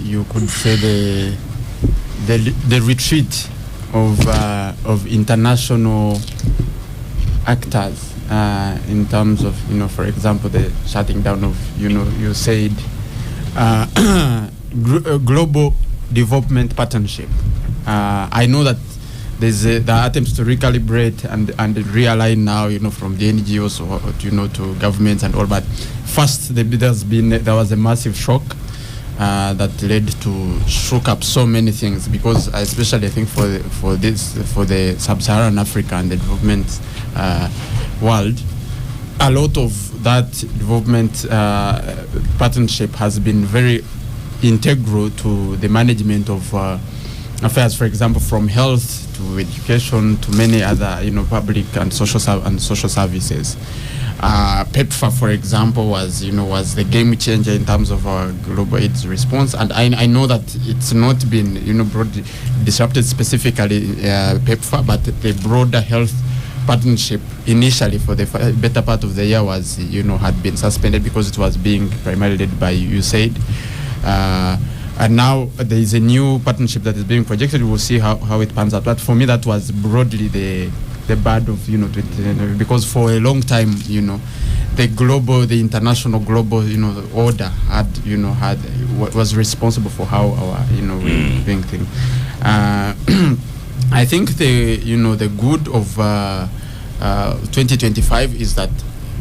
S2: you could say, the retreat of international actors in terms of, for example, the shutting down of, you said global development partnership. I know that there are attempts to recalibrate and realign now, from the NGOs or, to governments and all. But first, there was a massive shock that led to shook up so many things, because especially I think for the sub-Saharan Africa and the development world, a lot of that development partnership has been very integral to the management of affairs, for example, from health to education to many other, public and social services. PEPFAR, for example, was the game changer in terms of our global AIDS response, and I know that it's not been broadly disrupted specifically PEPFAR, but the broader health partnership initially for the better part of the year was had been suspended because it was being primarily led by USAID. And now there is a new partnership that is being projected. We'll see how it pans out. But for me, that was broadly the bad of 2020, because for a long time, the international global order was responsible for how our we're doing things. I think the good of 2025 is that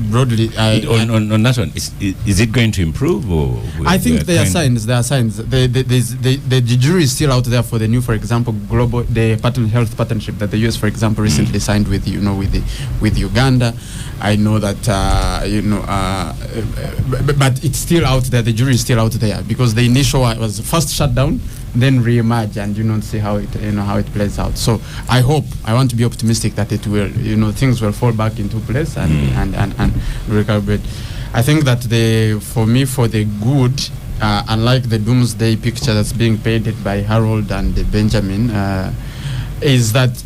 S2: broadly
S1: on that one, is it going to improve, or
S2: I think there are signs. The jury is still out there for the new, for example, the health partnership that the US, for example, recently signed with Uganda. I know that but it's still out there. The jury is still out there, because the initial was first shut down, then re-emerge, and see how it plays out. So I want to be optimistic that it will, things will fall back into place and recalibrate. I think that for the good, unlike the doomsday picture that's being painted by Harold and Benjamin, is that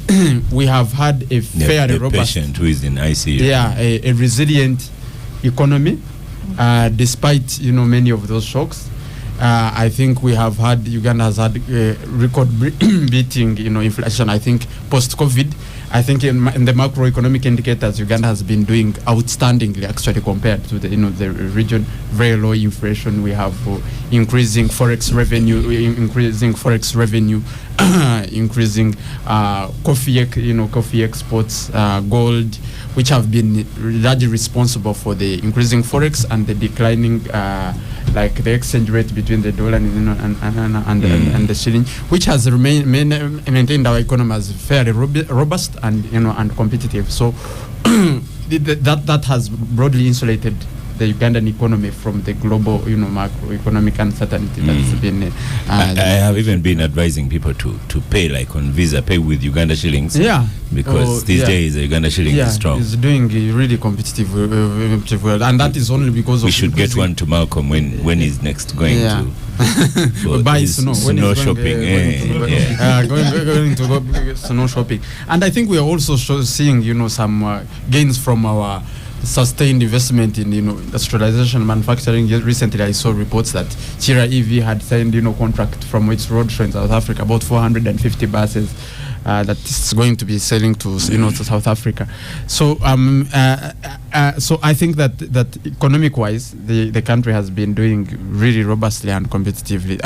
S2: we have had a fairly robust
S1: patient who is in ICU.
S2: Yeah, a resilient economy, despite many of those shocks. I think Uganda has had record-beating inflation. I think post-COVID, I think in the macroeconomic indicators, Uganda has been doing outstandingly, actually, compared to the region. Very low inflation. We have increasing forex revenue, increasing coffee exports, gold, which have been largely responsible for the increasing forex and the declining, the exchange rate between the dollar and the shilling, which has maintained our economy as fairly robust and competitive. So that has broadly insulated the Ugandan economy from the global, macroeconomic uncertainty that's been.
S1: I have even been advising people to pay on Visa, pay with Uganda shillings.
S2: Yeah.
S1: Because these days the Uganda shilling is strong.
S2: It's doing really competitive well, and that is only because
S1: we should get one to Malcolm when he's next going to
S2: buy snow
S1: shopping.
S2: Going to go snow shopping, and I think we are also seeing some gains from our sustained investment in industrialization and manufacturing. Recently I saw reports that Chira EV had signed contract from its roadshow in South Africa, about 450 buses that is going to be selling to to South Africa. So so I think that economic wise the country has been doing really robustly and competitively.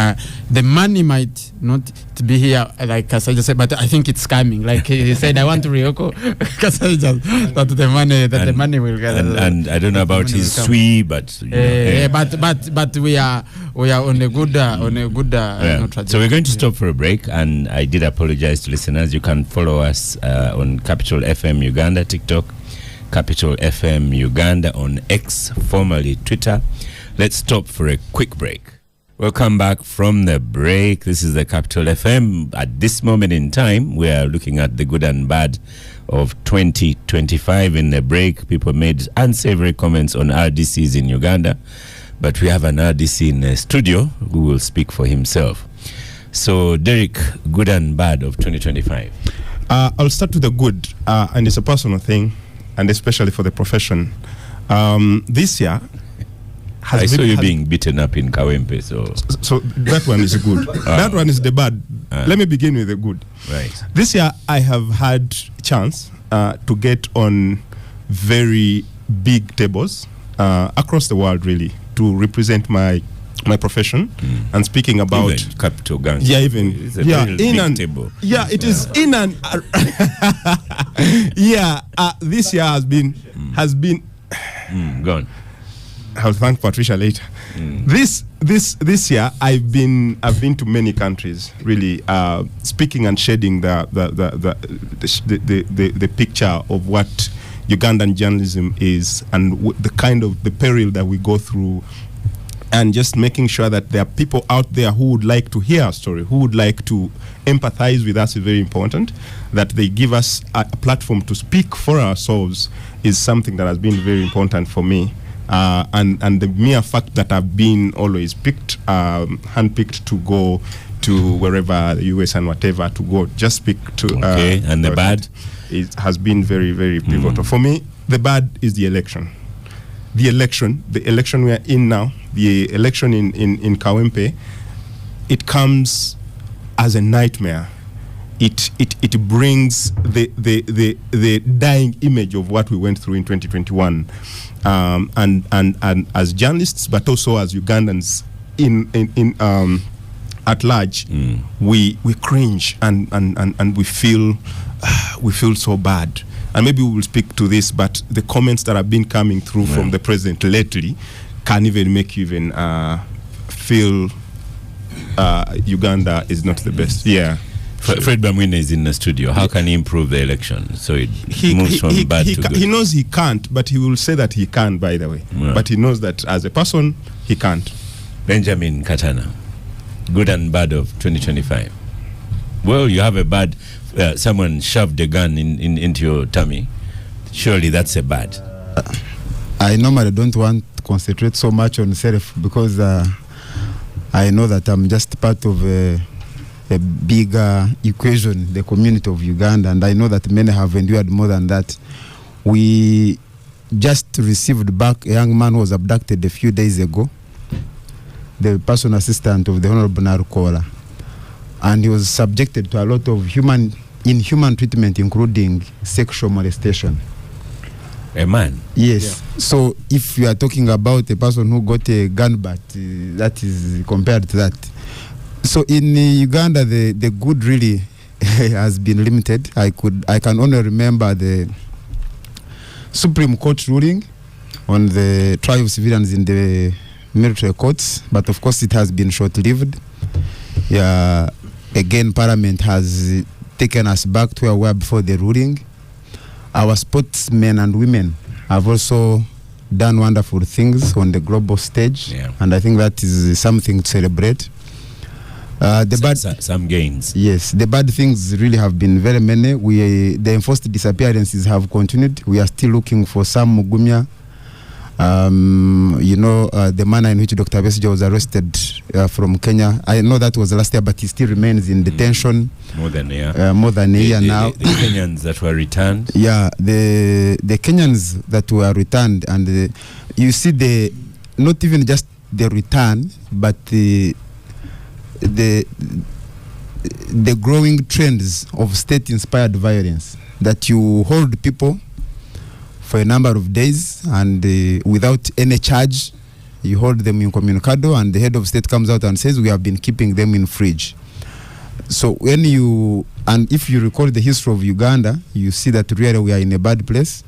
S2: The money might not be here, like Kasaija said, but I think it's coming. Like he said, I want to Ryoko Kasaija that the money will get.
S1: And I don't know about his SWI, but
S2: but we are on a good trajectory.
S1: So we're going to stop for a break, and I did apologize to listeners. You can follow us on Capital FM Uganda TikTok, Capital FM Uganda on X, formerly Twitter. Let's stop for a quick break. Welcome back from the break. This is the Capital FM. At this moment in time, we are looking at the good and bad of 2025. In the break, people made unsavory comments on RDCs in Uganda, but we have an RDC in the studio who will speak for himself. So, Derek, good and bad of 2025.
S4: I'll start with the good, and it's a personal thing, and especially for the profession. This year,
S1: I saw you being beaten up in Kawempe,
S4: so that one is good. That one is the bad. Let me begin with the good.
S1: Right.
S4: This year, I have had chance to get on very big tables across the world, really, to represent my profession. And speaking about
S1: even Capitalgang.
S4: Yeah, even
S1: it's a very big table.
S4: Yeah, it is in and this year has been
S1: Gone.
S4: I'll thank Patricia later. This year I've been to many countries, really, speaking and shedding the picture of what Ugandan journalism is, and the kind of the peril that we go through, and just making sure that there are people out there who would like to hear our story, who would like to empathize with us is very important. That they give us a platform to speak for ourselves is something that has been very important for me. And the mere fact that I've been always handpicked to go to wherever, the US and whatever, to go just speak to.
S1: And the bad?
S4: It has been very, very pivotal. For me, the bad is the election. The election we are in now, the election in Kawempe, it comes as a nightmare. It brings the dying image of what we went through in 2021, and as journalists, but also as Ugandans in at large, we cringe and we feel so bad. And maybe we will speak to this, but the comments that have been coming through from the president lately can even make you even feel Uganda is not the best. Yeah.
S1: Fred Bamwine is in the studio. How can he improve the election so it moves from bad to good?
S4: He knows he can't, but he will say that he can, by the way.
S1: Yeah.
S4: But he knows that as a person, he can't.
S1: Benjamin Katana, good and bad of 2025. Well, you have a bad, someone shoved a gun into your tummy. Surely that's a bad.
S8: I normally don't want to concentrate so much on self, because I know that I'm just part of a bigger equation, the community of Uganda, and I know that many have endured more than that. We just received back a young man who was abducted a few days ago, the personal assistant of the Honorable Narukola, and he was subjected to a lot of inhuman treatment, including sexual molestation.
S1: A man?
S8: Yes. Yeah. So if you are talking about a person who got a gun butt, that is compared to that. So in Uganda, the good really has been limited. I can only remember the Supreme Court ruling on the trial of civilians in the military courts, but of course it has been short-lived. Yeah, again, Parliament has taken us back to where we were before the ruling. Our sportsmen and women have also done wonderful things on the global stage, and I think that is something to celebrate.
S1: Some gains.
S8: Yes, the bad things really have been very many. The enforced disappearances have continued. We are still looking for some Mugumya. The manner in which Dr. Besigye was arrested from Kenya. I know that was last year, but he still remains in detention.
S1: More than a year.
S8: Now.
S1: The Kenyans that were returned.
S8: Yeah, the Kenyans that were returned, and you see not even just the return, but the growing trends of state-inspired violence, that you hold people for a number of days and without any charge, you hold them incommunicado, and the head of state comes out and says we have been keeping them in fridge. So if you recall the history of Uganda, you see that really we are in a bad place,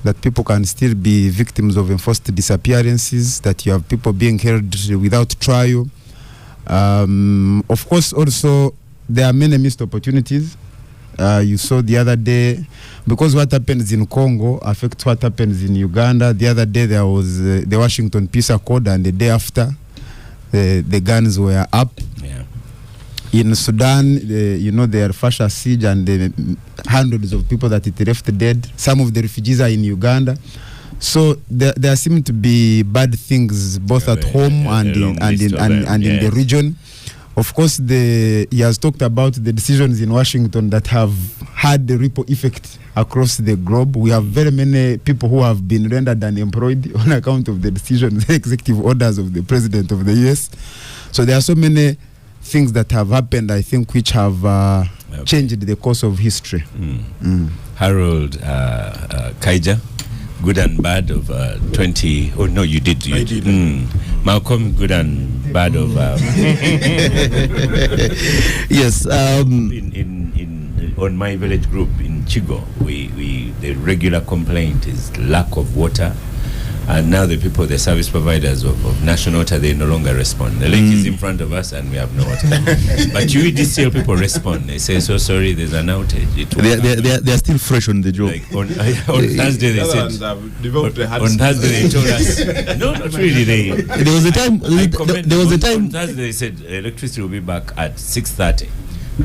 S8: that people can still be victims of enforced disappearances, that you have people being held without trial. Of course, also, there are many missed opportunities. You saw the other day, because what happens in Congo affects what happens in Uganda. The other day there was the Washington Peace Accord, and the day after, the guns were up.
S1: Yeah.
S8: In Sudan, the Al-Fasher siege and the hundreds of people that it left dead. Some of the refugees are in Uganda. So there seem to be bad things both at home and in the region. Of course, he has talked about the decisions in Washington that have had the ripple effect across the globe. We have very many people who have been rendered unemployed on account of the decisions, the executive orders of the president of the US. So there are so many things that have happened, I think, which have changed the course of history.
S1: Harold Kaija, good and bad of 20. Oh no, you did.
S4: I did.
S1: Malcolm, good and bad of.
S5: Yes.
S1: On my village group in Chigo, the regular complaint is lack of water. And now the service providers of national water, they no longer respond. The lake is in front of us and we have no water. But UEDCL people respond. They say, so sorry, there's an outage.
S5: They're still fresh on the job.
S1: Like on Thursday they said. On Thursday they told us. No, not really.
S5: There was a time.
S1: On Thursday they said electricity will be back at 6:30.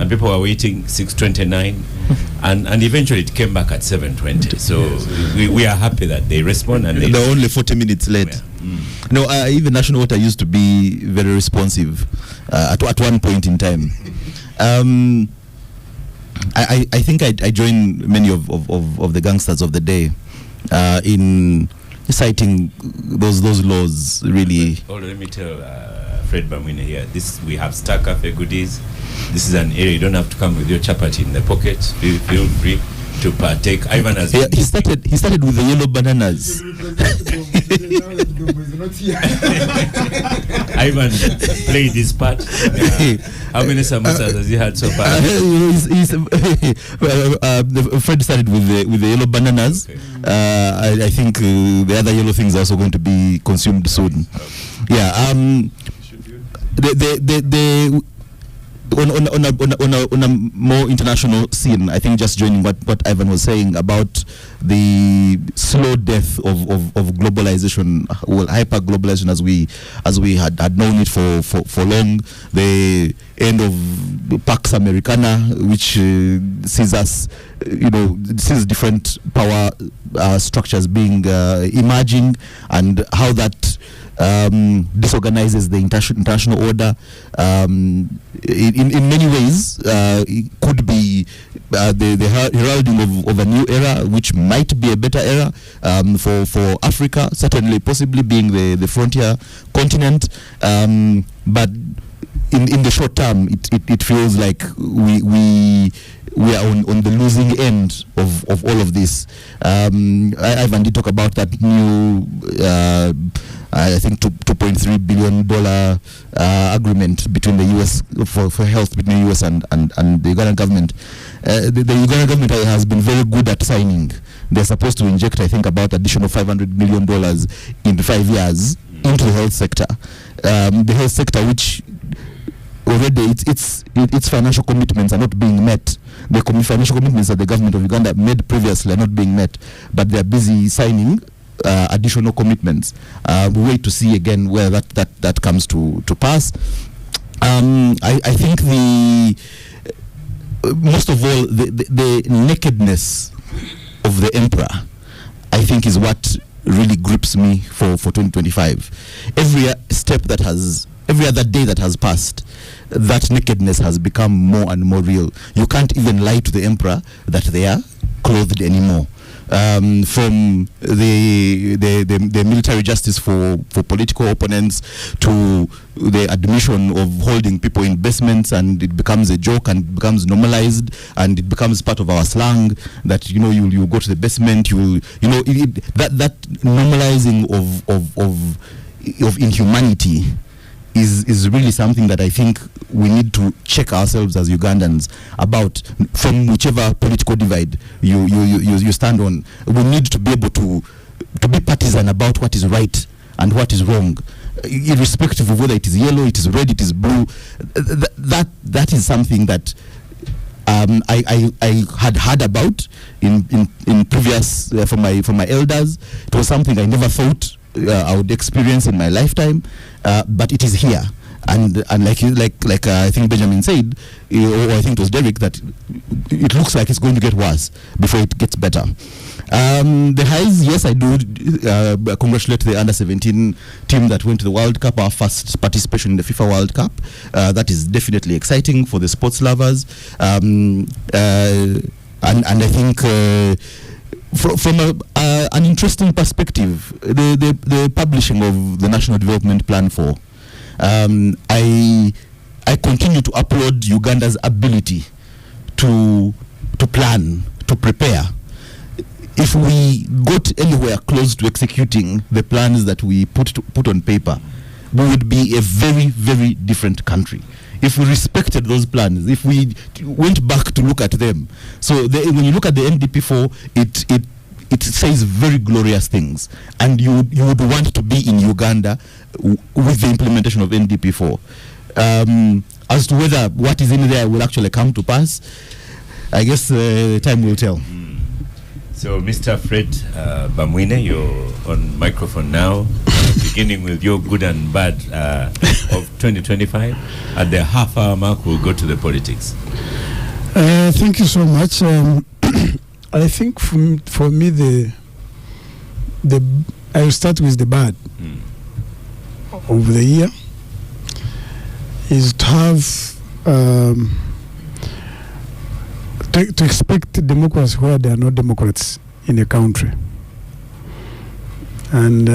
S1: And people were waiting 6:29, and eventually it came back at 7:20. So we are happy that they respond, and
S5: they're only 40 minutes late. No, even National Water used to be very responsive at one point in time. I think I joined many of the gangsters of the day in citing those laws. Really.
S1: Let me tell Fred Bamwine here. We have Star Cafe goodies. This is an area you don't have to come with your chapati in the pocket. Feel free to partake. Ivan has.
S5: Yeah, he started with the yellow bananas.
S1: Ivan played his part. How many samosas has he had so far?
S5: Fred started with the yellow bananas.
S1: Okay.
S5: I think the other yellow things are also going to be consumed soon.
S1: Okay.
S5: Yeah. On a more international scene, I think just joining what Ivan was saying about the slow death of globalization, well, hyper globalization as we had known it for long, the end of Pax Americana, which sees us, sees different power structures being emerging, and how that disorganizes the international order. In many ways, it could be the heralding of a new era, which might be a better era for Africa, certainly possibly being the frontier continent. But in the short term, it feels like we are on the losing end of all of this. Ivan did talk about that new I think $2.3 billion agreement between the U.S. for health between the U.S. and the Ugandan government. The Ugandan government has been very good at signing. They're supposed to inject, I think, about additional $500 million in 5 years into the health sector. The health sector, which already its financial commitments are not being met. The financial commitments that the government of Uganda made previously are not being met, but they're busy signing additional commitments. We wait to see again where that comes to pass. I think most of all the nakedness of the emperor, I think, is what really grips me for 2025. Every other day that has passed, that nakedness has become more and more real. You can't even lie to the emperor that they are clothed anymore. From the military justice for political opponents to the admission of holding people in basements, and it becomes a joke and becomes normalized, and it becomes part of our slang that you go to the basement, that normalizing of inhumanity is really something that I think we need to check ourselves as Ugandans about, from whichever political divide you stand on. We need to be able to be partisan about what is right and what is wrong, irrespective of whether it is yellow, it is red, it is blue. That is something that I had heard about in previous from my elders. It was something I never thought I would experience in my lifetime, but it is here, and like I think Benjamin said, or I think it was Derek, that it looks like it's going to get worse before it gets better. The highs, yes, I do congratulate the under-17 team that went to the World Cup, our first participation in the FIFA World Cup. That is definitely exciting for the sports lovers, and I think. From an interesting perspective, the publishing of the National Development Plan 4, I continue to applaud Uganda's ability to plan, to prepare, if we got anywhere close to executing the plans that we put on paper, we would be a very, very different country. If we respected those plans, if we went back to look at them. So when you look at the NDP4, it says very glorious things, and you would want to be in Uganda with the implementation of NDP4. As to whether what is in there will actually come to pass, I guess time will tell.
S1: So, Mr. Fred Bamwine, you're on microphone now, beginning with your good and bad of 2025. At the half-hour mark, we'll go to the politics.
S9: Thank you so much. I think for me, I will start with the bad of the year is to have to expect democracy where there are no Democrats in a country, and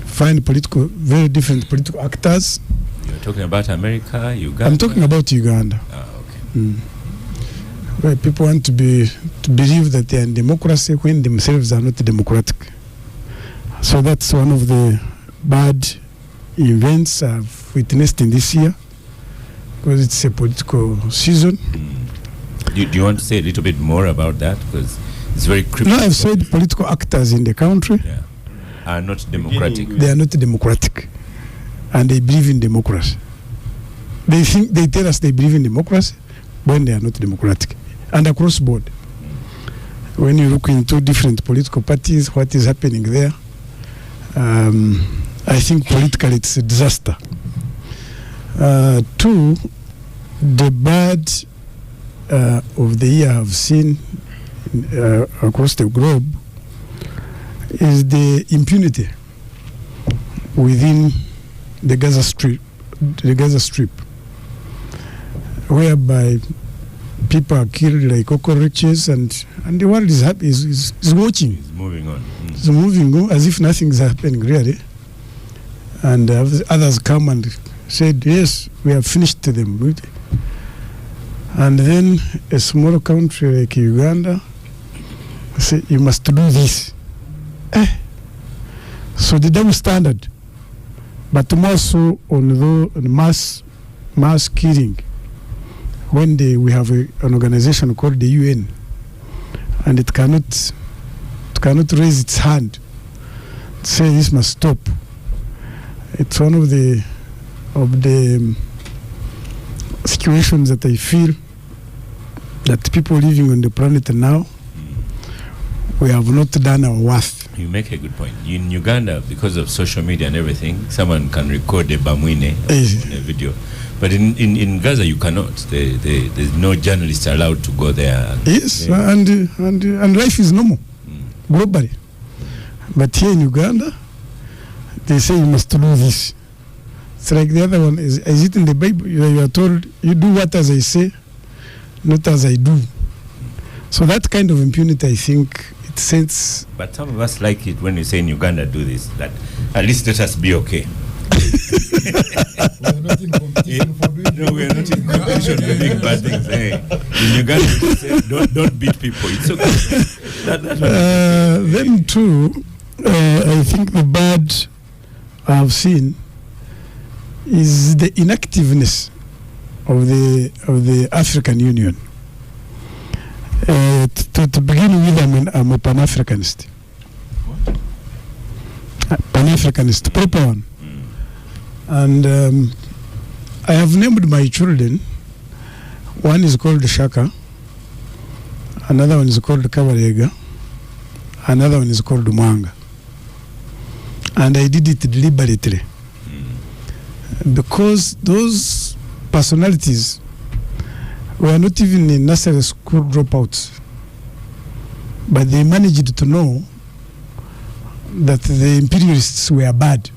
S9: find very different political actors.
S1: You're talking about America, Uganda?
S9: I'm talking about Uganda.
S1: Okay.
S9: Where people want to believe that they are in democracy when themselves are not democratic. So that's one of the bad events I've witnessed in this year, because it's a political season.
S1: Do you want to say a little bit more about that? Because it's very cryptic.
S9: No, I've said political actors in the country
S1: are not democratic.
S9: They are not democratic, and they believe in democracy. They tell us they believe in democracy when they are not democratic, and across board. When you look into different political parties, what is happening there, I think politically it's a disaster. Two, the bad of the year I've seen across the globe is the impunity within the Gaza Strip, whereby people are killed like cockroaches, and the world is happy, is watching.
S1: It's moving on.
S9: It's moving on as if nothing is happening really. And others come and said, yes, we have finished them. And then a small country like Uganda say, you must do this. So the double standard, but more so on the mass killing. When we have an organization called the UN, and it cannot raise its hand to say this must stop. It's one of the situations that I feel that people living on the planet now, we have not done our worth.
S1: You make a good point. In Uganda, because of social media and everything, someone can record a Bamwine on a video. But in Gaza, you cannot. There's no journalist allowed to go there.
S9: Yes, and life is normal, globally. But here in Uganda, they say you must do this. It's like the other one. Is it in the Bible? You are told, you do what as I say, not as I do. So that kind of impunity, I think, it sends...
S1: But some of us like it when you say in Uganda, do this, that at least let us be okay.
S10: We're not in competition for doing
S1: No, we're not in competition for doing bad things. Hey, in Uganda, you say, don't beat people. It's okay.
S9: Then too, I think the bad I've seen is the inactiveness of the African Union. To begin with, I'm a Pan-Africanist. Pan-Africanist, proper one. And I have named my children. One is called Shaka, another one is called Kabarega, another one is called Mwanga. And I did it deliberately. Because those personalities were not even in nursery school dropouts, but they managed to know that the imperialists were bad,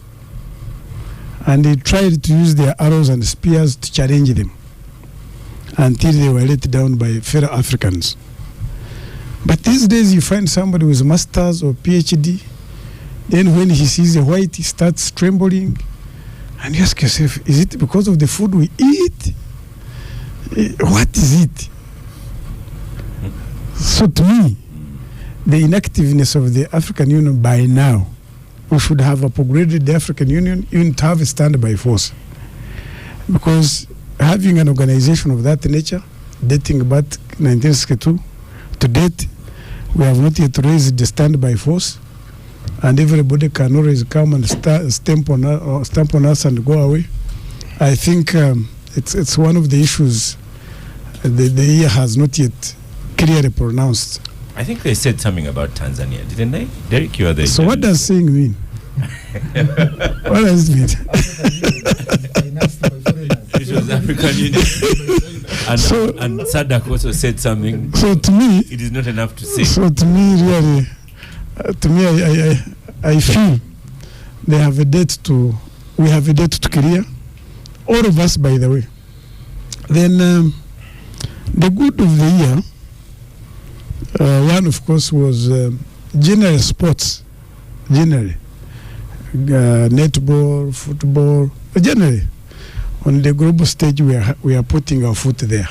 S9: and they tried to use their arrows and spears to challenge them until they were let down by fellow Africans. But these days you find somebody with masters or PhD, then when he sees a white, he starts trembling. And you ask yourself, is it because of the food we eat? What is it? So to me, the inactiveness of the African Union by now, we should have upgraded the African Union even to have a standby force. Because having an organization of that nature, dating back 1962, to date, we have not yet raised the standby force, and everybody can always come and stamp on us and go away. I think it's one of the issues the year has not yet clearly pronounced.
S1: I think they said something about Tanzania, didn't they? Derek, you are the...
S9: So what does saying mean? What does it mean?
S1: It was African Union. And Sadak also said something.
S9: So to me...
S1: It is not enough to say.
S9: So to me, really, I feel they have a debt to... We have a debt to clear. All of us, by the way. Then the good of the year, one, of course, was general sports. Generally. Netball, football, generally. On the global stage, we are putting our foot there.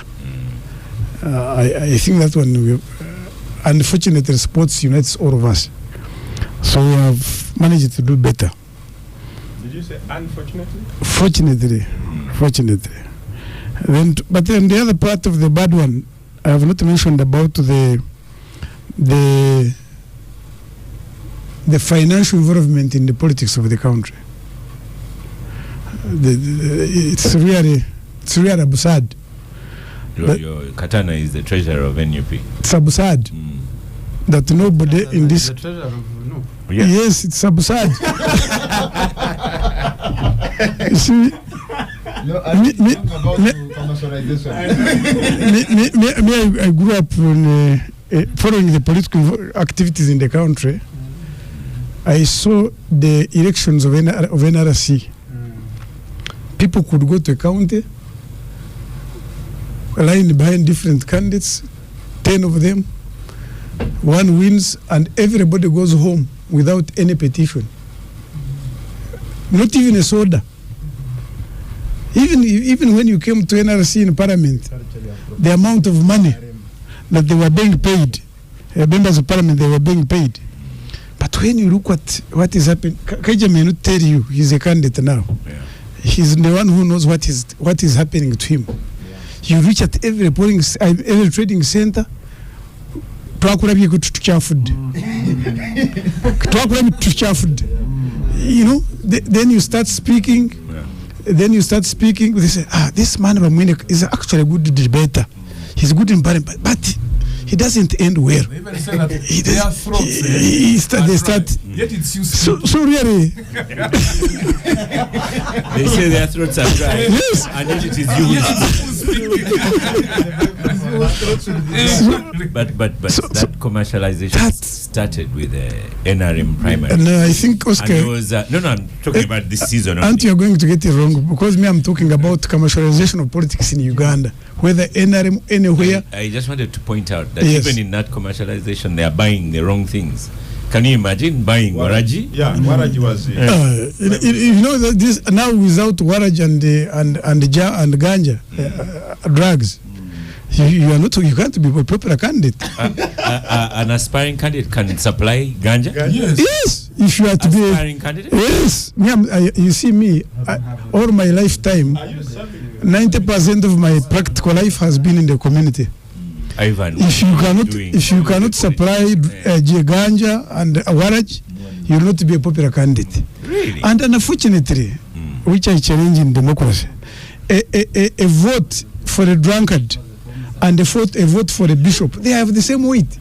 S9: I think that one, unfortunately, sports unites all of us. So we have managed to do better.
S4: Did you say unfortunately?
S9: Fortunately. But then the other part of the bad one, I have not mentioned about the financial involvement in the politics of the country. It's really absurd.
S1: Your Katana is the treasurer of NUP.
S9: It's absurd that nobody in this...
S2: The treasurer of NUP.
S9: Yes, it's absurd. You see, I grew up following the political activities in the country. I saw the elections of NRC. People could go to a county, line behind different candidates, 10 of them, one wins, and everybody goes home without any petition. Not even a soda. Even when you came to NRC in Parliament, the amount of money that they were being paid, members of Parliament, they were being paid. But when you look at what is happening, Kaija may not tell you he's a candidate now. Yeah. He's the one who knows what is happening to him. Yeah. You reach at every trading center, you know, then you start speaking. Then you start speaking. They say, this man is actually a good debater. He's good in parliament, but he doesn't end well.
S7: They even say that
S9: they start.
S7: Yet it's useful.
S9: So really.
S1: They say their throats are dry.
S9: Yes.
S1: And yet it is But that commercialization started with the NRM primary.
S9: No, I think Oscar.
S1: I'm talking about this season.
S9: Aren't you going to get it wrong? Because I'm talking about commercialization of politics in Uganda. Whether NRM anywhere.
S1: I just wanted to point out that even in that commercialization, they are buying the wrong things. Can you imagine buying Waraji?
S4: Yeah, Waraji was.
S9: You know that this now without Waraji and ganja drugs. You are not. You can't be a popular candidate.
S1: An aspiring candidate can supply ganja.
S9: Yes, if you are to be
S1: aspiring candidate.
S9: Yes, you see me. All my lifetime, 90% of my practical life has been in the community.
S1: Ivan,
S9: if you cannot supply ganja and waraj, you will not be a popular candidate.
S1: Really?
S9: And unfortunately, which I challenge in democracy, a vote for a drunkard and a vote for a bishop, they have the same weight.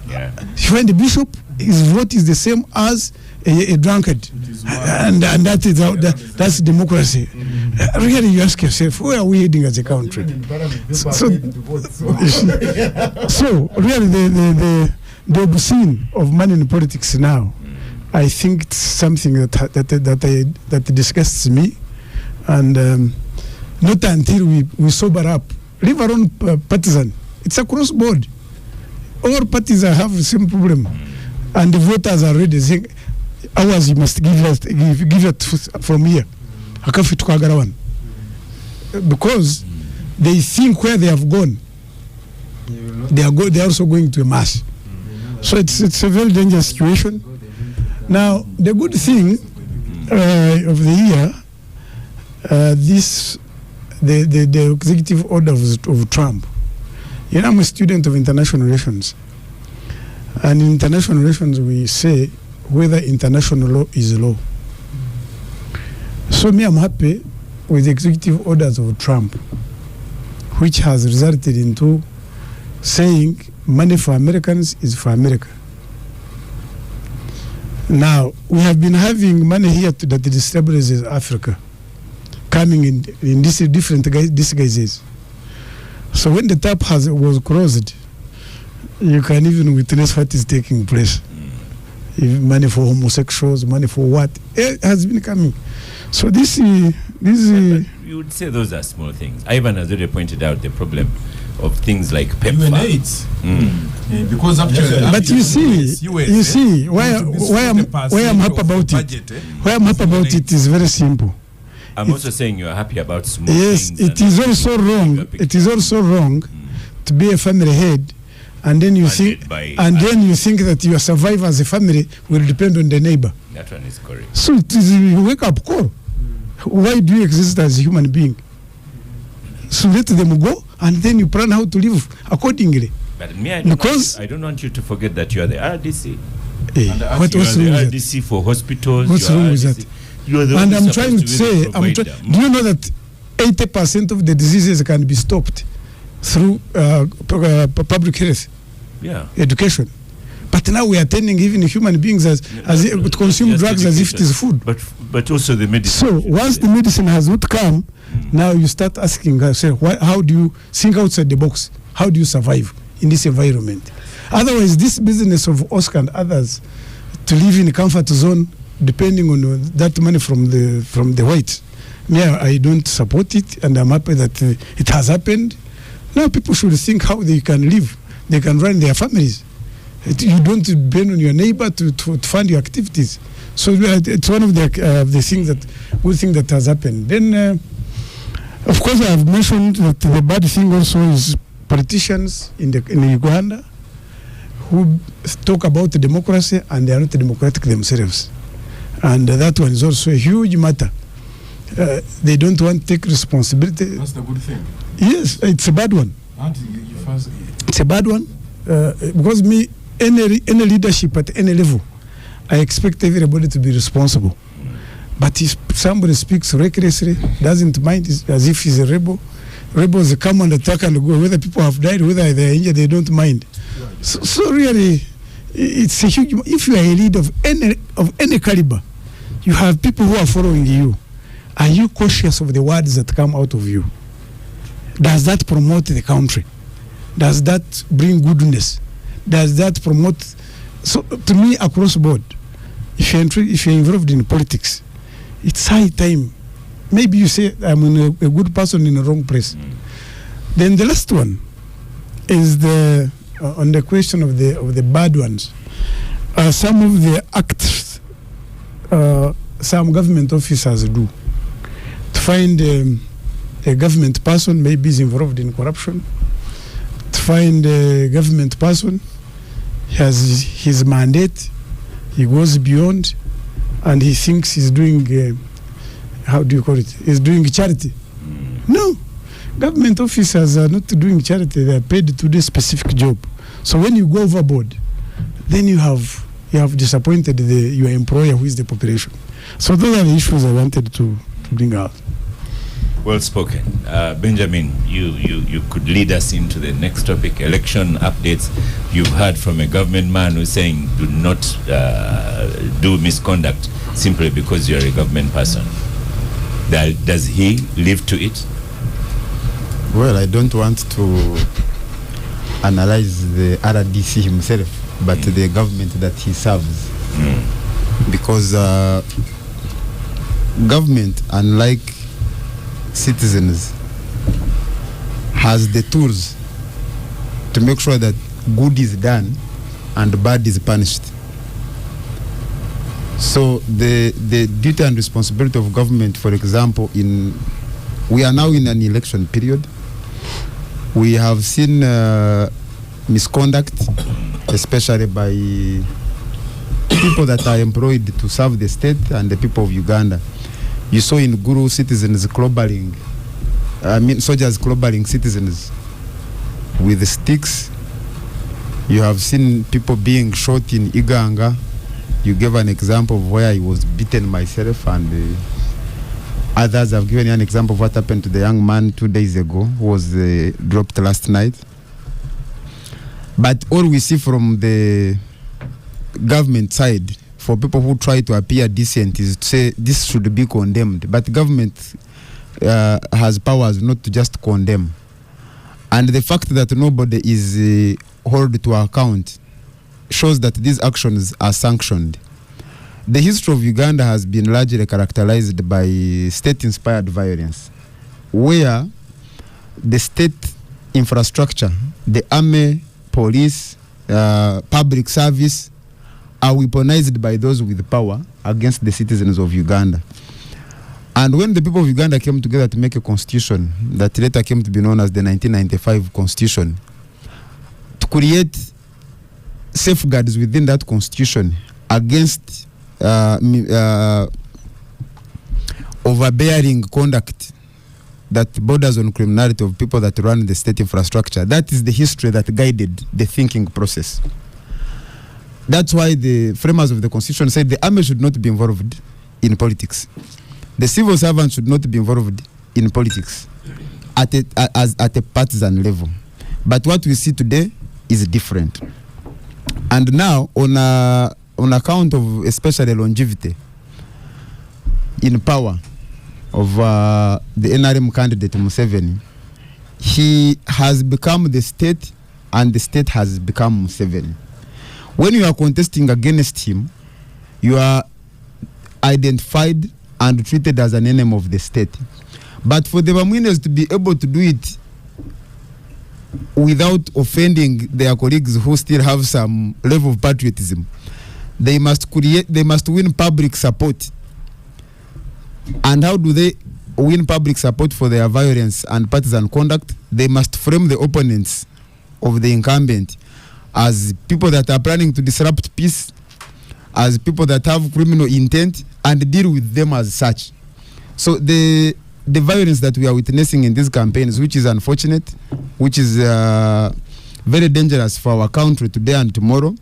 S1: Yeah.
S9: When the bishop, his vote is the same as a drunkard, and that's democracy. Really, you ask yourself, where are we heading as a country? So really, the obscene of money in politics now, I think it's something that disgusts me, and not until we sober up. Leave alone partisan. It's across board. All parties have the same problem, and the voters are ready saying, "Ours, you must give it from here." Because they think where they have gone, They are also going to a mass. So it's a very dangerous situation. Now, the good thing of the year, the executive order of Trump. You know, I'm a student of international relations. And in international relations, we say whether international law is law. So me, I'm happy with the executive orders of Trump, which has resulted into saying money for Americans is for America. Now, we have been having money here that destabilizes Africa, coming in these different disguises. So when the tap was closed, you can even witness what is taking place. If money for homosexuals, money for what, it has been coming. So this
S1: you would say those are small things. Ivan has already pointed out the problem of things like PEPFAR.
S7: UNAIDS. Because actually,
S9: but you see, why I'm happy about it. Why I'm happy about it is very simple.
S1: I'm also saying you are happy about small
S9: things. Yes, it is also wrong. It is also wrong to be a family head, and then you think that your survival as a family will depend on the neighbor.
S1: That one is correct.
S9: So it is a wake-up call. Why do you exist as a human being? So let them go, and then you plan how to live accordingly.
S1: But me, I don't want you to forget that you are the RDC.
S9: What's wrong with that?
S1: RDC for hospitals.
S9: What's wrong with that? And I'm trying to say, do you know that 80% of the diseases can be stopped through public health, education? But now we are turning even human beings as to consume drugs as if it is food.
S1: But also the medicine.
S9: So once the medicine has not come, now you start asking yourself, how do you think outside the box? How do you survive in this environment? Otherwise, this business of Oscar and others to live in a comfort zone, depending on that money from the whites, I don't support it, and I'm happy that it has happened. Now people should think how they can live. They can run their families. You don't depend on your neighbor to fund your activities. So it's one of the things good thing that has happened. Then, of course, I have mentioned that the bad thing also is politicians in Uganda who talk about democracy and they are not democratic themselves. And that one is also a huge matter. They don't want to take responsibility.
S7: That's the good thing.
S9: Yes, it's a bad one. It's a bad one because any leadership at any level, I expect everybody to be responsible. But if somebody speaks recklessly, doesn't mind, as if he's a rebel, rebels come and attack and go. Whether people have died, whether they are injured, they don't mind. So really, it's a huge. If you are a leader of any caliber, you have people who are following you. Are you cautious of the words that come out of you? Does that promote the country? Does that bring goodness? Does that promote? So to me, across board, if you're involved in politics, it's high time. Maybe you say I'm a good person in the wrong place. Then the last one is on the question of the bad ones. Some of the acts some government officers do to find a government person maybe is involved in corruption. To find a government person has his mandate, he goes beyond, and he thinks he's doing how do you call it? He's doing charity. No, government officers are not doing charity. They are paid to do a specific job. So when you go overboard, then you have disappointed your employer, who is the population. So those are the issues I wanted to bring out.
S1: Well spoken. Benjamin, you could lead us into the next topic, election updates. You've heard from a government man who's saying do not do misconduct simply because you're a government person. Does he live to it?
S8: Well, I don't want to analyze the RDC himself, but the government that he serves. Because government, unlike citizens, has the tools to make sure that good is done and bad is punished. So the duty and responsibility of government, for example, we are now in an election period. We have seen misconduct, especially by people that are employed to serve the state and the people of Uganda. You saw in Guru citizens clobbering, soldiers clobbering citizens with sticks. You have seen people being shot in Iganga. You gave an example of where I was beaten myself, and others have given you an example of what happened to the young man 2 days ago who was dropped last night. But all we see from the government side, for people who try to appear decent, is to say this should be condemned. But government has powers not to just condemn. And the fact that nobody is held to account shows that these actions are sanctioned. The history of Uganda has been largely characterized by state-inspired violence, where the state infrastructure, the army, police, public service, are weaponized by those with power against the citizens of Uganda. And when the people of Uganda came together to make a constitution that later came to be known as the 1995 constitution, to create safeguards within that constitution against overbearing conduct that borders on criminality of people that run the state infrastructure, that is the history that guided the thinking process. That's why the framers of the constitution said the army should not be involved in politics. The civil servant should not be involved in politics at a partisan level. But what we see today is different. And now, on account of especially longevity in power of the NRM candidate Museveni, he has become the state and the state has become Museveni. When you are contesting against him, you are identified and treated as an enemy of the state. But for the Bamwinas to be able to do it without offending their colleagues who still have some level of patriotism, they must win public support. And how do they win public support for their violence and partisan conduct? They must frame the opponents of the incumbent as people that are planning to disrupt peace, as people that have criminal intent, and deal with them as such. So the violence that we are witnessing in these campaigns, which is unfortunate, which is very dangerous for our country today and tomorrow,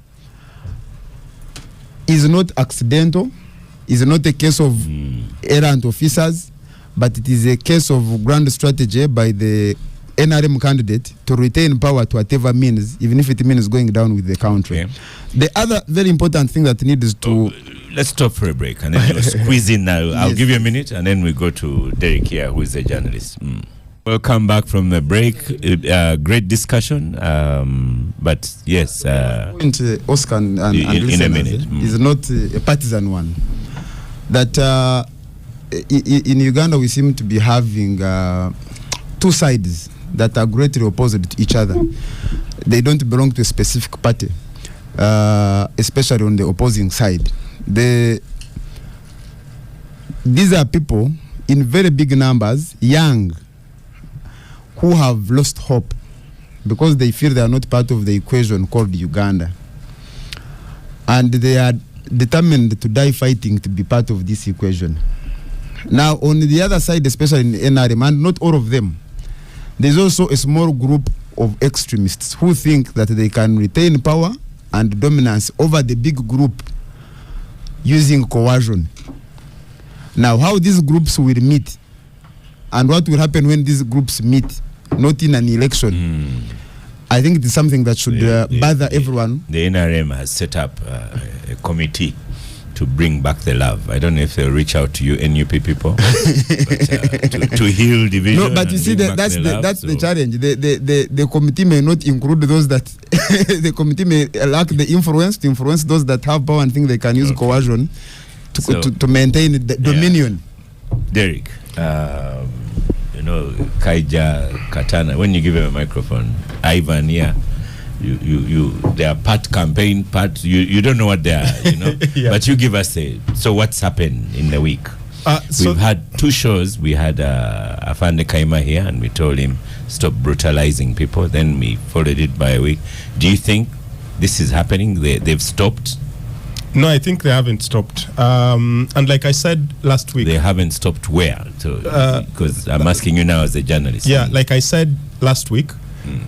S8: is not accidental, is not a case of errant officers, but it is a case of grand strategy by the NRM candidate to retain power to whatever means, even if it means going down with the country. Okay. The other very important thing that needs to...
S1: let's stop for a break and then we'll squeeze in now. I'll give you a minute and then we go to Derek here, who is a journalist. Welcome back from the break. Great discussion. But yes...
S8: Oscar and
S1: in a minute.
S8: Is not a partisan one. That in Uganda we seem to be having two sides that are greatly opposed to each other. They don't belong to a specific party, especially on the opposing side. These are people in very big numbers, young, who have lost hope because they feel they are not part of the equation called Uganda. And they are determined to die fighting to be part of this equation. Now, on the other side, especially in NRM, and not all of them, there's also a small group of extremists who think that they can retain power and dominance over the big group using coercion. Now, how these groups will meet and what will happen when these groups meet, not in an election, I think it is something that should bother everyone.
S1: The NRM has set up a committee to bring back the love. I don't know if they'll reach out to you NUP people but, to heal division.
S8: No, but you see that's the challenge. The committee may not include those that the committee may lack the influence to influence those that have power and think they can use coercion to maintain the dominion.
S1: Derek, you know, Kaija, Katana, when you give him a microphone, Ivan here, you they are part campaign, part you don't know what they are, you know. Yeah. But you give us so what's happened in the week? We've had 2 shows. We had Afande Kaima here, and we told him stop brutalizing people. Then we followed it by a week. Do you think this is happening? They've stopped?
S4: No, I think they haven't stopped. And like I said last week,
S1: they haven't stopped where? Because I'm asking you now as a journalist.
S4: Yeah, like I said last week,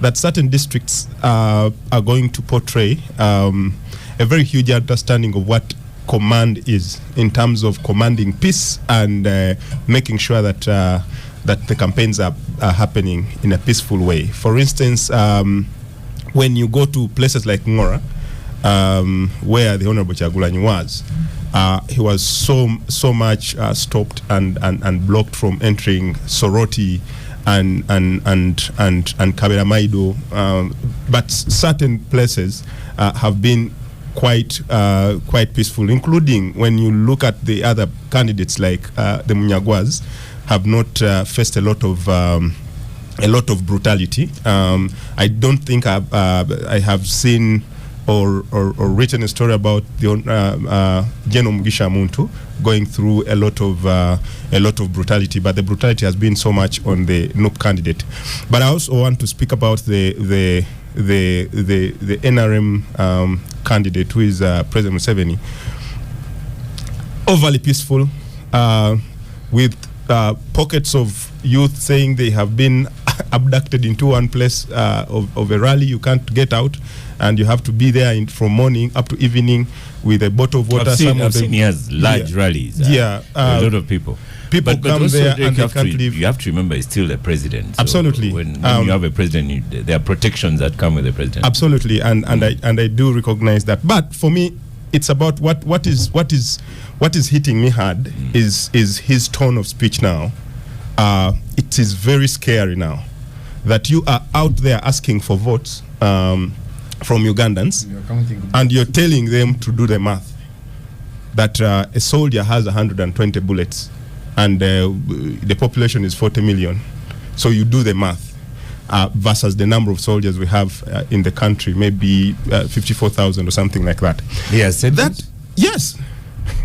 S4: that certain districts are going to portray a very huge understanding of what command is in terms of commanding peace and making sure that that the campaigns are happening in a peaceful way. For instance, when you go to places like Ngora, where the Honorable Chagulanyi was, he was so much stopped and blocked from entering Soroti and Kabera Maido, but certain places have been quite peaceful, including when you look at the other candidates like the Munyagwas have not faced a lot of brutality. I don't think I have seen or written a story about the Jeno Mugisha Muntu going through a lot of brutality, but the brutality has been so much on the NUP candidate. But I also want to speak about the NRM candidate, who is President Museveni. Overly peaceful, with pockets of youth saying they have been abducted into one place of a rally. You can't get out, and you have to be there from morning up to evening with a bottle of water.
S1: I've seen he has large rallies.
S4: A
S1: lot of people.
S4: People
S1: but
S4: come
S1: also,
S4: there
S1: Drake,
S4: and they can't leave.
S1: You have to remember, he's still the president. So
S4: Absolutely.
S1: When you have a president, there are protections that come with the president.
S4: Absolutely, and I do recognize that. But for me, it's about what is hitting me hard is his tone of speech now. It is very scary now that you are out there asking for votes from Ugandans, and you're telling them to do the math. That a soldier has 120 bullets, and the population is 40 million. So you do the math versus the number of soldiers we have in the country, maybe 54,000 or something like that.
S1: He has said that?
S4: Yes.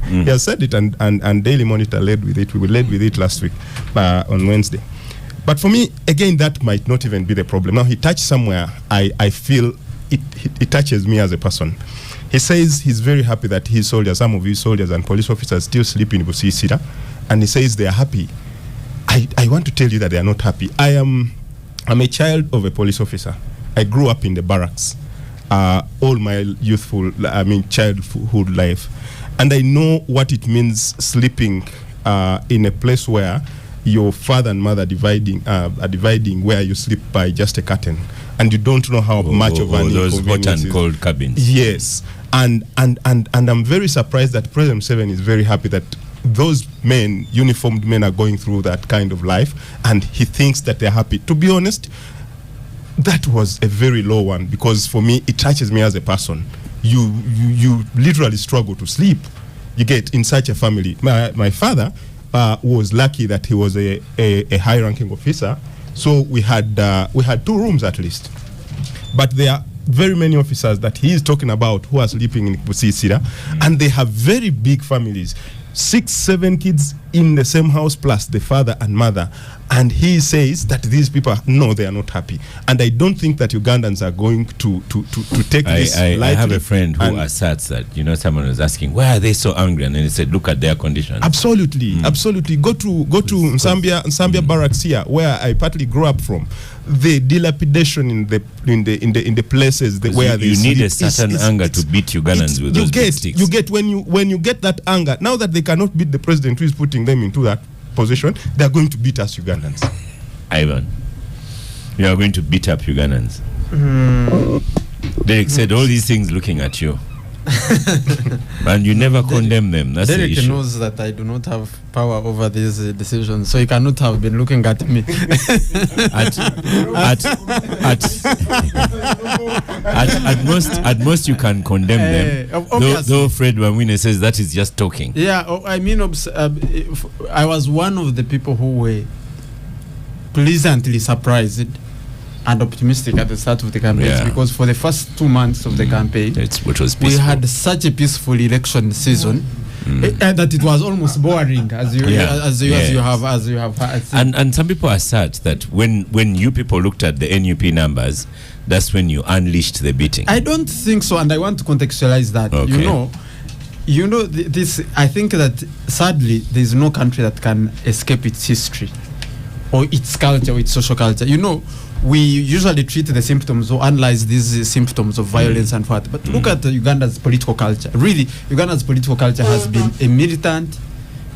S4: He has said it, and Daily Monitor led with it. We led with it last week on Wednesday. But for me, again, that might not even be the problem. Now, he touched somewhere, I feel it touches me as a person. He says he's very happy that his soldiers, some of his soldiers and police officers still sleep in Busisira, and he says they are happy. I want to tell you that they are not happy. I'm a child of a police officer. I grew up in the barracks all my childhood life. And I know what it means sleeping in a place where your father and mother are dividing where you sleep by just a curtain, and you don't know how much of an
S1: those hot
S4: inconvenience
S1: and cold cabins.
S4: Yes, and I'm very surprised that President Museveni is very happy that those men, uniformed men, are going through that kind of life, and he thinks that they're happy. To be honest, that was a very low one, because for me, it touches me as a person. You literally struggle to sleep. You get in such a family. My father was lucky that he was a high-ranking officer, so we had 2 rooms at least. But there are very many officers that he is talking about who are sleeping in Busisira, and they have very big families. 6, 7 kids in the same house, plus the father and mother. And he says that these people, no, they are not happy. And I don't think that Ugandans are going to take this lightly.
S1: I have a friend who asserts that, someone was asking, why are they so angry? And then he said, look at their conditions.
S4: Absolutely, absolutely. Go to Nsambia barracks here, where I partly grew up from. The dilapidation in the places where they sleep.
S1: You need a certain anger to beat Ugandans with those big sticks.
S4: You get when you get that anger. Now that they cannot beat the president who is putting them into that position, they are going to beat us Ugandans.
S1: Ivan, you are going to beat up Ugandans. Derek said all these things looking at you. And you never condemn them. That's
S2: Derek
S1: the issue.
S2: knows that I do not have power over these decisions, so he cannot have been looking at me.
S7: At
S1: most you can condemn them. Though Fred Wamwine says that is just talking.
S2: Yeah, I mean, I was one of the people who were pleasantly surprised and optimistic at the start of the campaign, because for the first 2 months of the campaign,
S1: which was
S2: we had such a peaceful election season. that it was almost boring, as you have seen.
S1: And some people assert that when you people looked at the NUP numbers, that's when you unleashed the beating.
S2: I don't think so, and I want to contextualize that.
S1: Okay.
S2: This. I think that sadly there is no country that can escape its history, or its culture, or its social culture. We usually treat the symptoms or analyze these symptoms of violence and what. But look at Uganda's political culture. Really, Uganda's political culture has been a militant,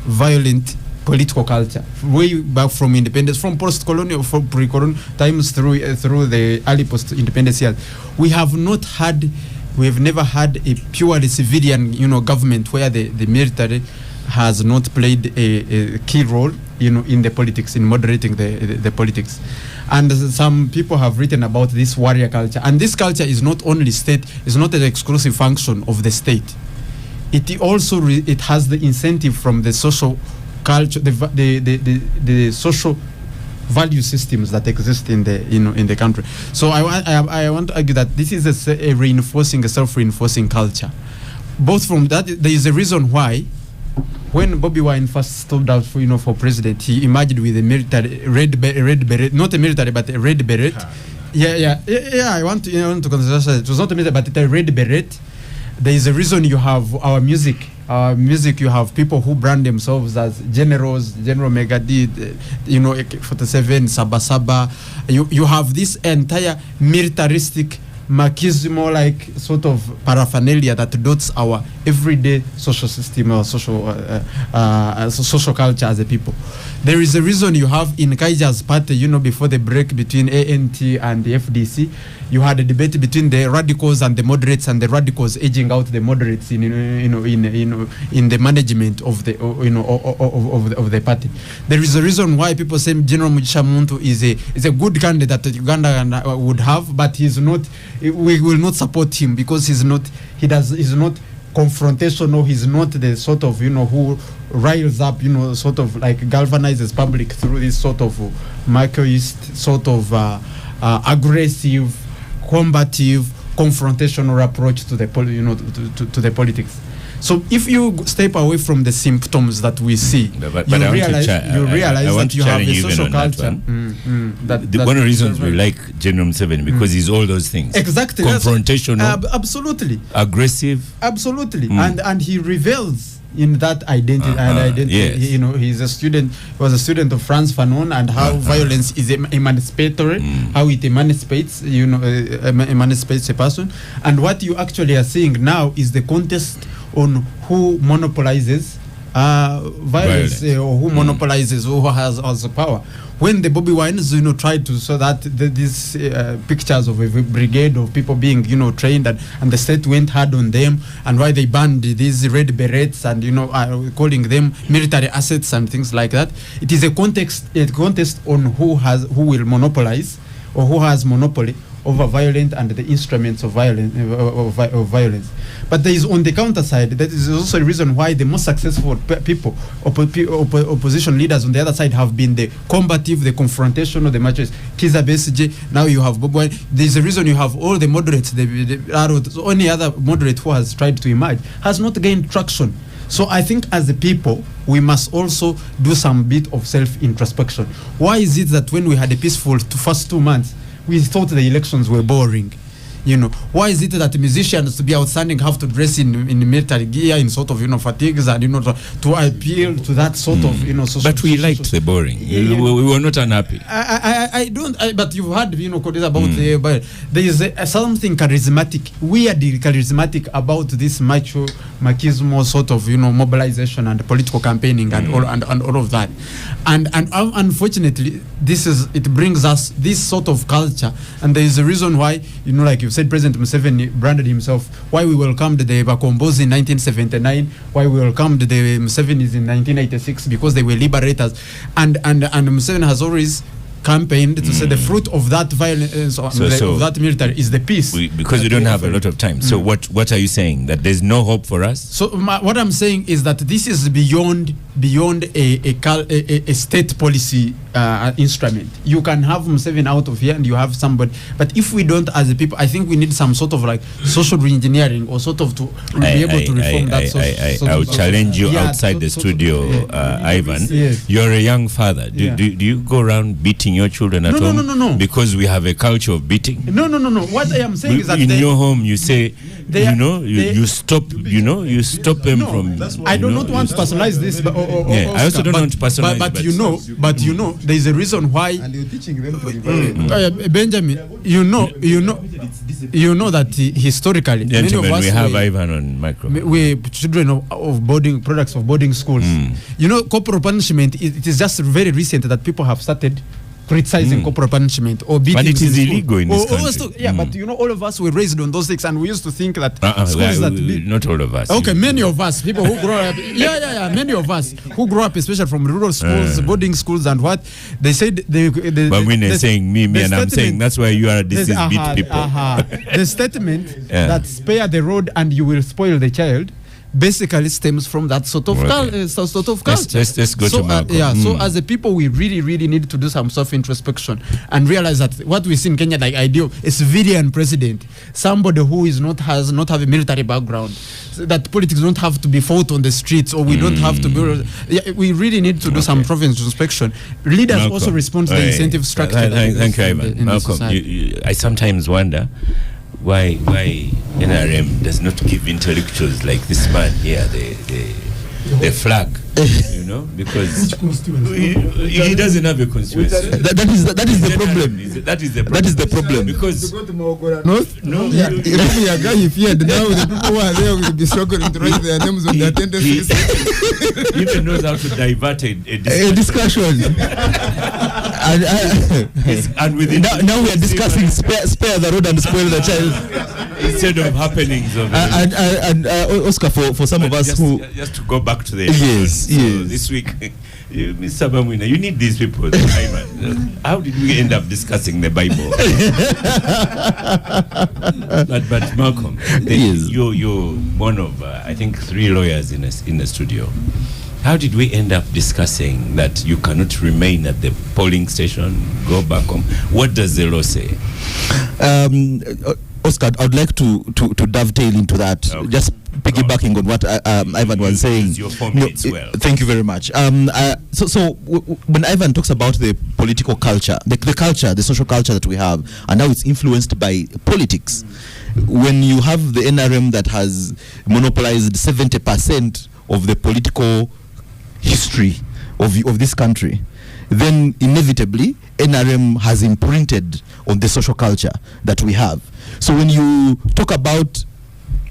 S2: violent political culture way back from independence, from post-colonial, from pre-colonial times through the early post-independence years. We have never had a purely civilian, government where the military has not played a key role, in the politics, in moderating the politics. And some people have written about this warrior culture. And this culture is not only state, it's not an exclusive function of the state. It also it has the incentive from the social culture, the social value systems that exist in the country. So I want to argue that this is a self-reinforcing culture. Both from that, there is a reason why when Bobby Wine first stood out for president, he emerged with a military red beret, not a military but a red beret. Yeah. I want to consider it was not a military but a red beret. There is a reason you have our music. You have people who brand themselves as generals, General Megadi, AK-47, Saba. You have this entire militaristic, machismo like sort of paraphernalia that dots our everyday social system or social culture as a people. There is a reason you have in Kaija's party, before the break between ANT and the FDC, you had a debate between the radicals and the moderates, and the radicals edging out the moderates in the management of the of the party. There is a reason why people say General Mugisha Muntu is a good candidate that Uganda would have, but he's not. We will not support him because he's not confrontational. He's not the sort of who riles up, sort of like galvanizes public through this sort of machoist, sort of aggressive, combative, confrontational approach to the to the politics. So if you step away from the symptoms that we see, you realize that you have a social culture.
S1: One of the reasons we like General Museveni because he's all those things.
S2: Exactly.
S1: Confrontational.
S2: Absolutely.
S1: Aggressive.
S2: Absolutely. And he revels in that identity.
S1: Yes.
S2: He was a student of Frantz Fanon, and how violence is emancipatory, how it emancipates a person. And what you actually are seeing now is the contest on who monopolizes violence, or who monopolizes, who has the power. When the Bobby Wines, tried to show that these pictures of a brigade of people being, trained, and the state went hard on them, and why they banned these red berets and, calling them military assets and things like that. It is a contest on who will monopolize, or who has monopoly over violence and the instruments of violence. But there is, on the counter side, that is also a reason why the most successful people, opposition leaders on the other side, have been the combative, the confrontational, the matches. Kiza Besigye, now you have Bob Wine. There is a reason you have all the moderates, the only other moderate who has tried to emerge has not gained traction. So I think as a people, we must also do some bit of self-introspection. Why is it that when we had a peaceful first 2 months, we thought the elections were boring? Why is it that musicians to be outstanding have to dress in military gear, in sort of fatigues, and to appeal to that sort of social?
S1: But we liked the boring. We were not unhappy.
S2: I don't. But you've heard about but there is something charismatic, weirdly charismatic about this machismo sort of mobilization and political campaigning and all of that, and unfortunately it brings us this sort of culture, and there is a reason why like you said, President Museveni branded himself. Why we welcomed the Bakombozi in 1979, why we welcomed the Musevenis in 1986, because they were liberators, and Museveni has always campaigned to say the fruit of that violence of that military is the peace.
S1: Because we don't have a lot of time. So what are you saying? That there's no hope for us?
S2: So what I'm saying is that this is beyond a state policy instrument. You can have Museveni out of here and you have somebody. But if we don't, as a people, I think we need some sort of like social re-engineering or sort of to be able to reform that.
S1: I would challenge you outside the studio, Ivan.
S2: Yes.
S1: You're a young father. Do you go around beating your children at home?
S2: No.
S1: Because we have a culture of beating.
S2: No. What I am saying is that
S1: in your home you say, you stop them from.
S2: I do not want to personalize this, but
S1: I also don't want to personalize.
S2: But there is a reason why.
S8: And you're teaching them to
S2: Benjamin, you know that historically, many of us
S1: we have Ivan on micro.
S2: We children of products of boarding schools. Corporal punishment. It is just very recent that people have started criticizing corporal punishment or beating.
S1: But it is illegal in this country.
S2: But all of us were raised on those things, and we used to think that schools
S1: not all of us.
S2: Okay, many of us, people who grow up, many of us who grow up, especially from rural schools, boarding schools, and what they said.
S1: But when they're saying me, and I'm saying that's why you are beat people.
S2: The statement that spare the road and you will spoil the child basically stems from that sort of culture.
S1: Let's go to Malcolm.
S2: So as a people, we really need to do some self-introspection and realize that what we see in Kenya, like ideal, a civilian president, somebody who has not have a military background, that politics don't have to be fought on the streets, or we don't have to be. We really need to do some self-introspection. Leaders
S1: Malcolm,
S2: also respond to the incentive structure.
S1: Thank you, Ivan. Malcolm, I sometimes wonder why NRM does not give intellectuals like this man here the flag, because he doesn't have a constituency.
S5: That is the problem.
S1: That is the
S5: problem.
S1: Because
S8: if a guy he feared, now the people who are there will be struggling to write their names on the attendance list.
S1: He even knows how to divert a
S5: discussion.
S1: and within
S5: now we are discussing spare the road and spoil the child
S1: instead of happenings of
S5: Oscar, for some of us who
S1: just to go back to the
S5: yes.
S1: So this week, Mr. Bamwina, you need these people. How did we end up discussing the Bible? but Malcolm, you're one of I think 3 lawyers in the studio. How did we end up discussing that you cannot remain at the polling station, go back home? What does the law say?
S5: Oscar, I would like to dovetail into that. Okay. Just piggybacking on what Ivan was saying. Thank you very much. So when Ivan talks about the political culture, the social culture that we have, and how it's influenced by politics, when you have the NRM that has monopolized 70% of the political history of this country, then inevitably NRM has imprinted on the social culture that we have. So when you talk about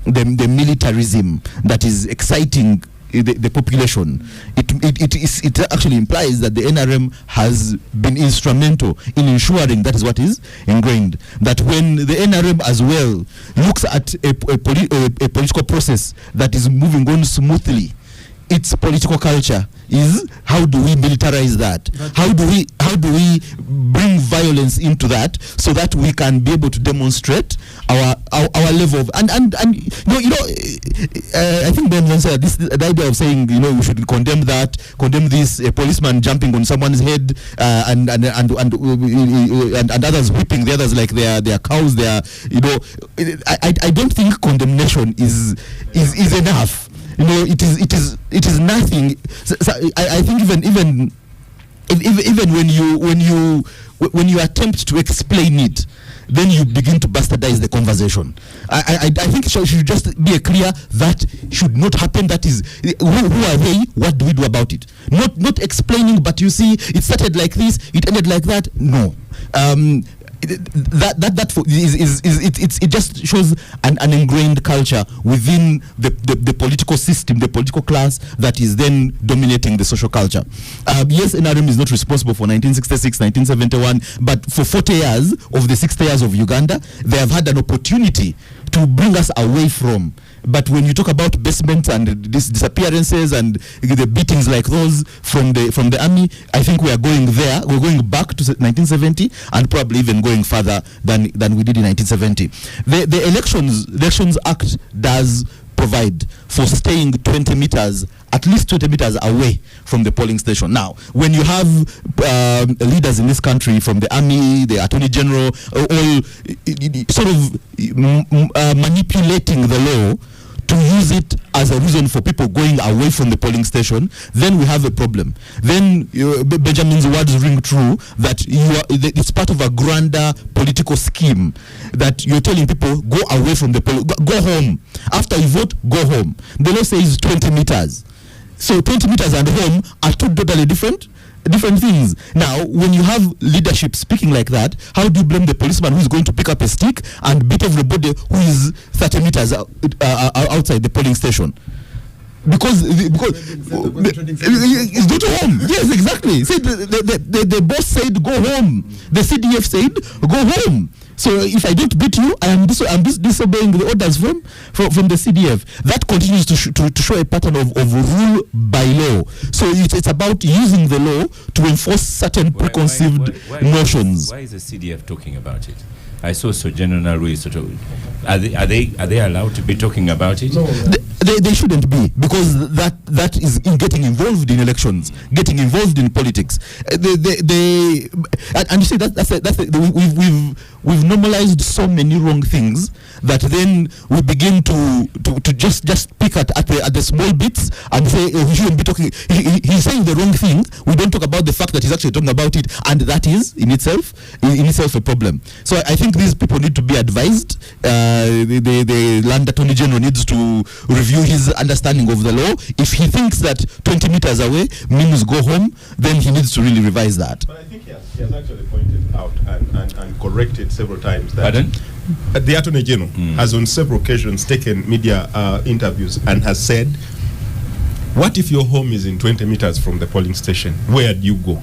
S5: the militarism that is exciting the population, it actually implies that the NRM has been instrumental in ensuring that is what is ingrained. That when the NRM as well looks at a political process that is moving on smoothly, its political culture is how do we militarize that? How do we bring violence into that so that we can be able to demonstrate our level of I think Ben said the idea of saying we should condemn this, a policeman jumping on someone's head and others whipping the others like they are cows. I don't think condemnation is enough. It is nothing. So I think even when you attempt to explain it, then you begin to bastardize the conversation. I think it should just be clear that should not happen. That is, who are they? What do we do about it? Not explaining, but you see, it started like this, it ended like that. No. It just shows an ingrained culture within the political system, the political class that is then dominating the social culture. Yes, NRM is not responsible for 1966, 1971, but for 40 years of the 60 years of Uganda, they have had an opportunity to bring us away from. But when you talk about basements and these disappearances and the beatings like those from the army, I think we are going there. We're going back to 1970 and probably even going further than we did in 1970. The Elections Act does provide for staying 20 meters, at least 20 meters away from the polling station. Now, when you have leaders in this country from the army, the attorney general, all sort of manipulating the law to use it as a reason for people going away from the polling station, then we have a problem. Then Benjamin's words ring true that it's part of a grander political scheme that you're telling people go away from the polling, go home. After you vote, go home. The law says 20 meters. So 20 meters and home are two totally different things. Now, when you have leadership speaking like that, how do you blame the policeman who's going to pick up a stick and beat everybody who is 30 meters outside the polling station? Because it's go to home. Yes, exactly. See, the boss said go home. The CDF said go home. So if I don't beat you, I'm disobeying the orders from the CDF. That continues to show a pattern of rule by law. So it's about using the law to enforce certain preconceived notions.
S1: Why is the CDF talking about it? I saw Sojourner Narui sort of. Are they allowed to be talking about it?
S9: No.
S5: They shouldn't be, because that is in getting involved in elections, getting involved in politics. And you see we've normalized so many wrong things that then we begin to just pick at the small bits and say he shouldn't be talking. He's saying the wrong thing. We don't talk about the fact that he's actually talking about it, and that is in itself a problem. So I think these people need to be advised. The Land Attorney General needs to review his understanding of the law. If he thinks that 20 meters away means go home, then he needs to really revise that.
S4: But I think he has actually pointed out and corrected several times that
S1: Pardon?
S4: The Attorney General has on several occasions taken media interviews and has said, what if your home is in 20 meters from the polling station? Where do you go?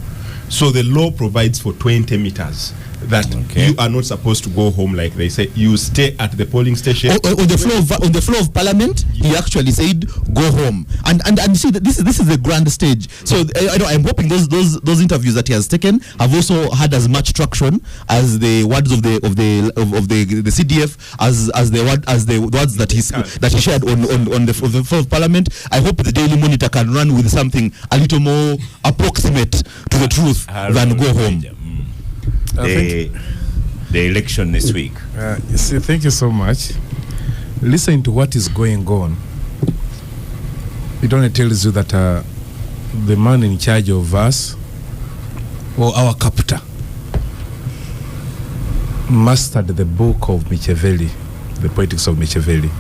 S4: So the law provides for 20 meters. That you are not supposed to go home, like they say. You stay at the polling station.
S5: On the floor of Parliament, he actually said, "Go home." And see that this is the grand stage. So I'm hoping those interviews that he has taken have also had as much traction as the words of the CDF as the words that he shared on the floor of Parliament. I hope the Daily Monitor can run with something a little more approximate to the truth than go home.
S1: The election this week.
S7: Thank you so much. Listening to what is going on, it only tells you that the man in charge of us, or our captor, mastered the book of Machiavelli, the poetics of Machiavelli.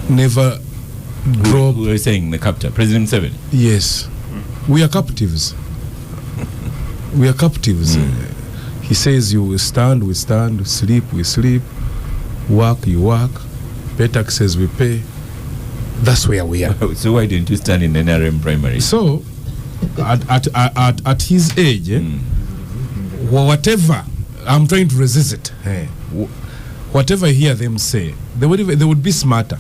S7: Never drop.
S1: Who are saying the captor? President Museveni?
S7: Yes. We are captives. We are captives. He says you stand, we stand, sleep, we sleep, work, you work, pay taxes, we pay. That's where we are.
S1: So why didn't you stand in the NRM primary?
S7: So, at his age, whatever, I'm trying to resist it. Whatever I hear them say, they would be smarter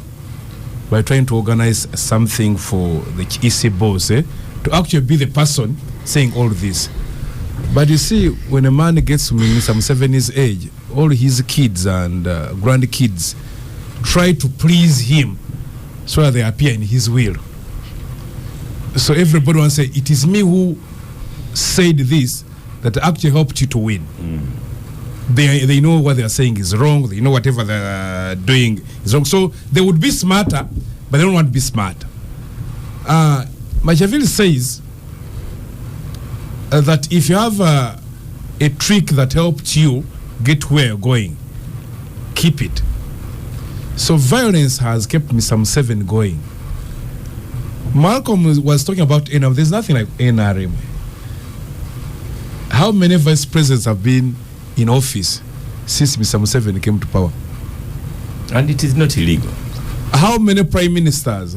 S7: by trying to organize something for the EC boss to actually be the person saying all this. But you see, when a man gets to some 70's age, all his kids and grandkids try to please him so that they appear in his will. So everybody wants to say, it is me who said this that actually helped you to win. They know what they are saying is wrong. They know whatever they are doing is wrong. So they would be smarter, but they don't want to be smart. Machiavelli says that if you have a trick that helped you get where you're going, keep it. So violence has kept Mr. Museveni going. Malcolm was talking about NRM. There's nothing like NRM. How many vice presidents have been in office since Mr. Museveni came to power?
S1: And it is not illegal.
S7: How many prime ministers?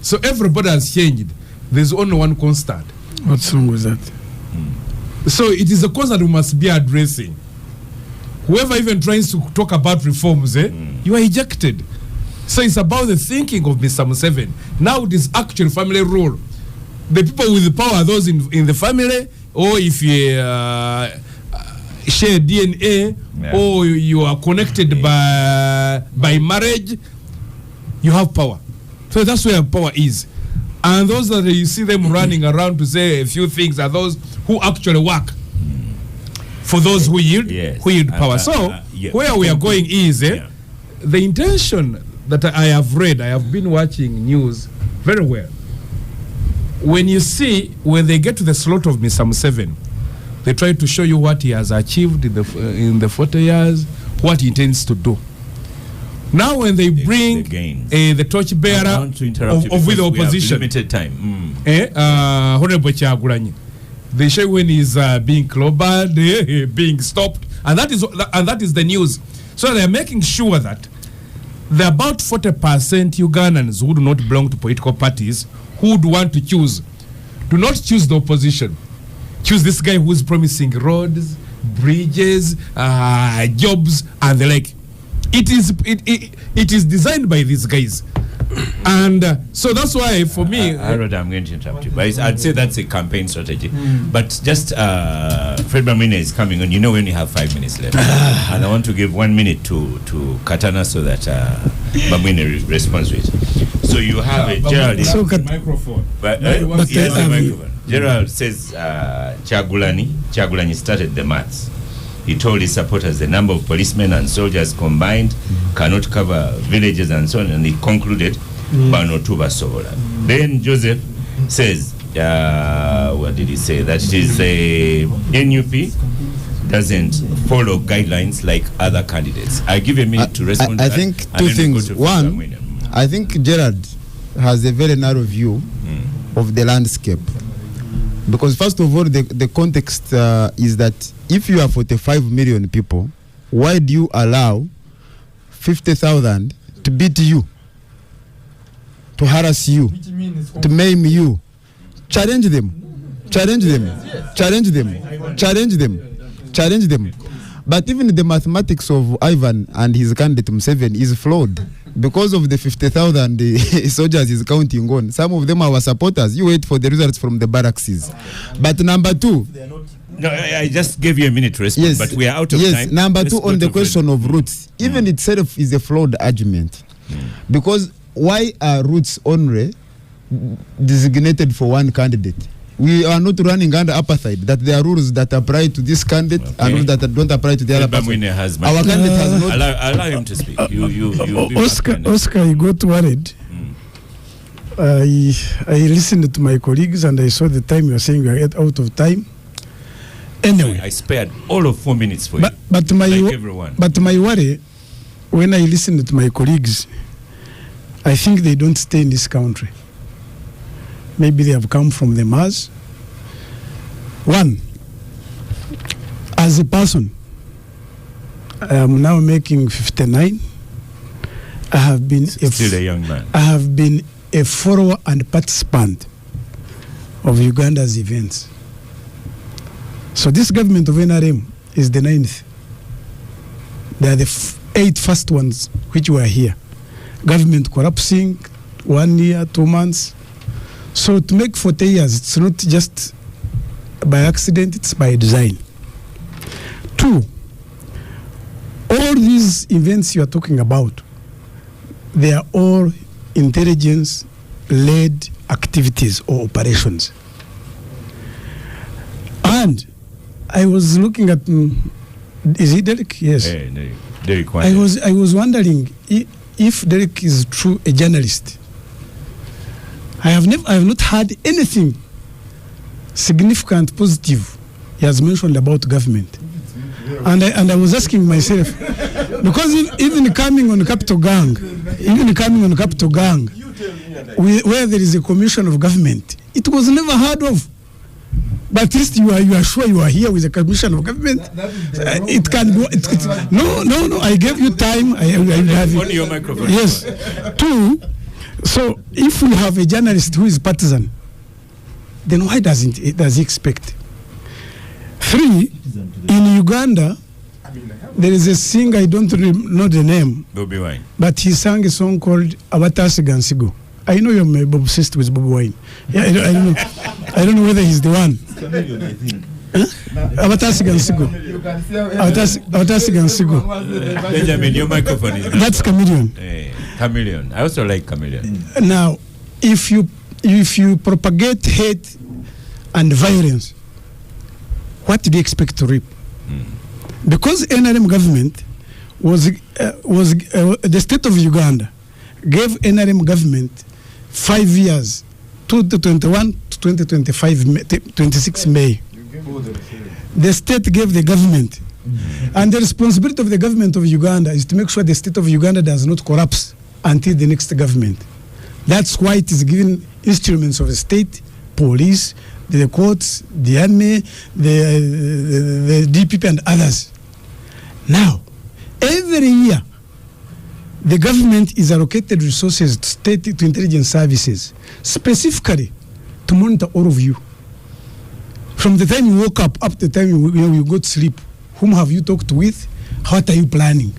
S7: So everybody has changed. There's only one constant.
S9: What's wrong with that?
S7: So it is a cause that we must be addressing. Whoever even tries to talk about reforms, you are ejected. So it's about the thinking of Mr. Museveni. Now it is actual family rule. The people with the power are those in the family, or if you share DNA, or you are connected by marriage, you have power. So that's where power is. And those that you see them running around to say a few things are those who actually work for those who yield power. Where we are going is the intention that I have read. I have been watching news very well. When you see, when they get to the slot of Mr. Museveni, they try to show you what he has achieved in the 40 years, what he intends to do. Now when they bring the torchbearer of the opposition,
S1: limited time.
S7: Honorable Kyagulanyi, they show when he's being clobbered, being stopped, and that is the news. So they are making sure that the about 40% Ugandans who do not belong to political parties who would want to choose, do not choose the opposition. Choose this guy who is promising roads, bridges, jobs, and the like. It is designed by these guys. And so that's why for me
S1: I'm going to interrupt you, but I'd say that's a campaign strategy. But just Fred Bamwine is coming on. You know when you have 5 minutes left, and I want to give 1 minute to Katana so that Bamwine responds to it. So you have a Gerald.
S7: Microphone.
S1: But he has the microphone. Gerald says Kyagulanyi started the maths. He told his supporters the number of policemen and soldiers combined cannot cover villages and so on, and he concluded, Banotuba Sobola. Then Joseph says, what did he say? That it is the NUP doesn't follow guidelines like other candidates. I give a minute to respond
S8: I
S1: to
S8: think
S1: that,
S8: two things. One, I think Gerard has a very narrow view of the landscape. Because first of all, the context is that if you are 45 million people, why do you allow 50,000 to beat you, to harass you, to maim you? Challenge them. Challenge them. Challenge them. Challenge them. Challenge them. But even the mathematics of Ivan and his candidate Museveni is flawed. Because of the 50,000 soldiers is counting on. Some of them are our supporters. You wait for the results from the barracks. But number two.
S1: No, I just gave you a minute to respond,
S8: yes,
S1: but we are out of time.
S8: Yes, number two, on the question of roots. Even itself is a flawed argument. Because why are roots only designated for one candidate? We are not running under apartheid, that there are rules that apply to this candidate and rules that don't apply to the other person. Our candidate has not...
S1: Allow him to speak.
S9: Oscar, you got worried. I listened to my colleagues and I saw the time you were saying we are out of time. Anyway.
S1: I spared all of 4 minutes for you,
S9: but my
S1: everyone.
S9: But my worry, when I listened to my colleagues, I think they don't stay in this country. Maybe they have come from the Mars. One, as a person, I am now making 59. I have been
S1: still a young man.
S9: I have been a follower and participant of Uganda's events. So this government of NRM is the 9th. They are the 8 first ones which were here. Government collapsing, 1 year, 2 months. So to make 40 years, it's not just by accident, it's by design. 2, all these events you are talking about, they are all intelligence-led activities or operations. And I was looking at, is he Derek? Yes.
S1: Hey, Derek.
S9: I was wondering if Derek is true a journalist. I have not heard anything significant, positive he has mentioned about government. And I was asking myself, because even coming on Capitalgang, where there is a commission of government, it was never heard of. But at least you are sure you are here with a commission of government. It can go. No. I gave you time. I have
S1: on your microphone.
S9: Yes. 2. So if we have a journalist who is partisan, then why does he expect? 3, in Uganda, there is a singer, I don't know the name,
S1: Bobby Wine,
S9: but he sang a song called Abatasi Gansigo. I know you're obsessed with Bobby Wine. Yeah, I don't know whether he's the one. Abatasiga nsigo. Abatasiga nsigo.
S1: Benjamin, your microphone is.
S9: That's chameleon.
S1: Chameleon. I also like chameleon.
S9: Now, if you propagate hate and violence, what do you expect to reap? Because NRM government was the state of Uganda gave NRM government 5 years, 2021 to 2025, 26 May. The state gave the government. And the responsibility of the government of Uganda is to make sure the state of Uganda does not collapse until the next government. That's why it is given instruments of the state, police, the courts, the army, the DPP and others. Now, every year, the government is allocated resources to state to intelligence services, specifically to monitor all of you. From the time you woke up to the time you go to sleep, whom have you talked with? What are you planning?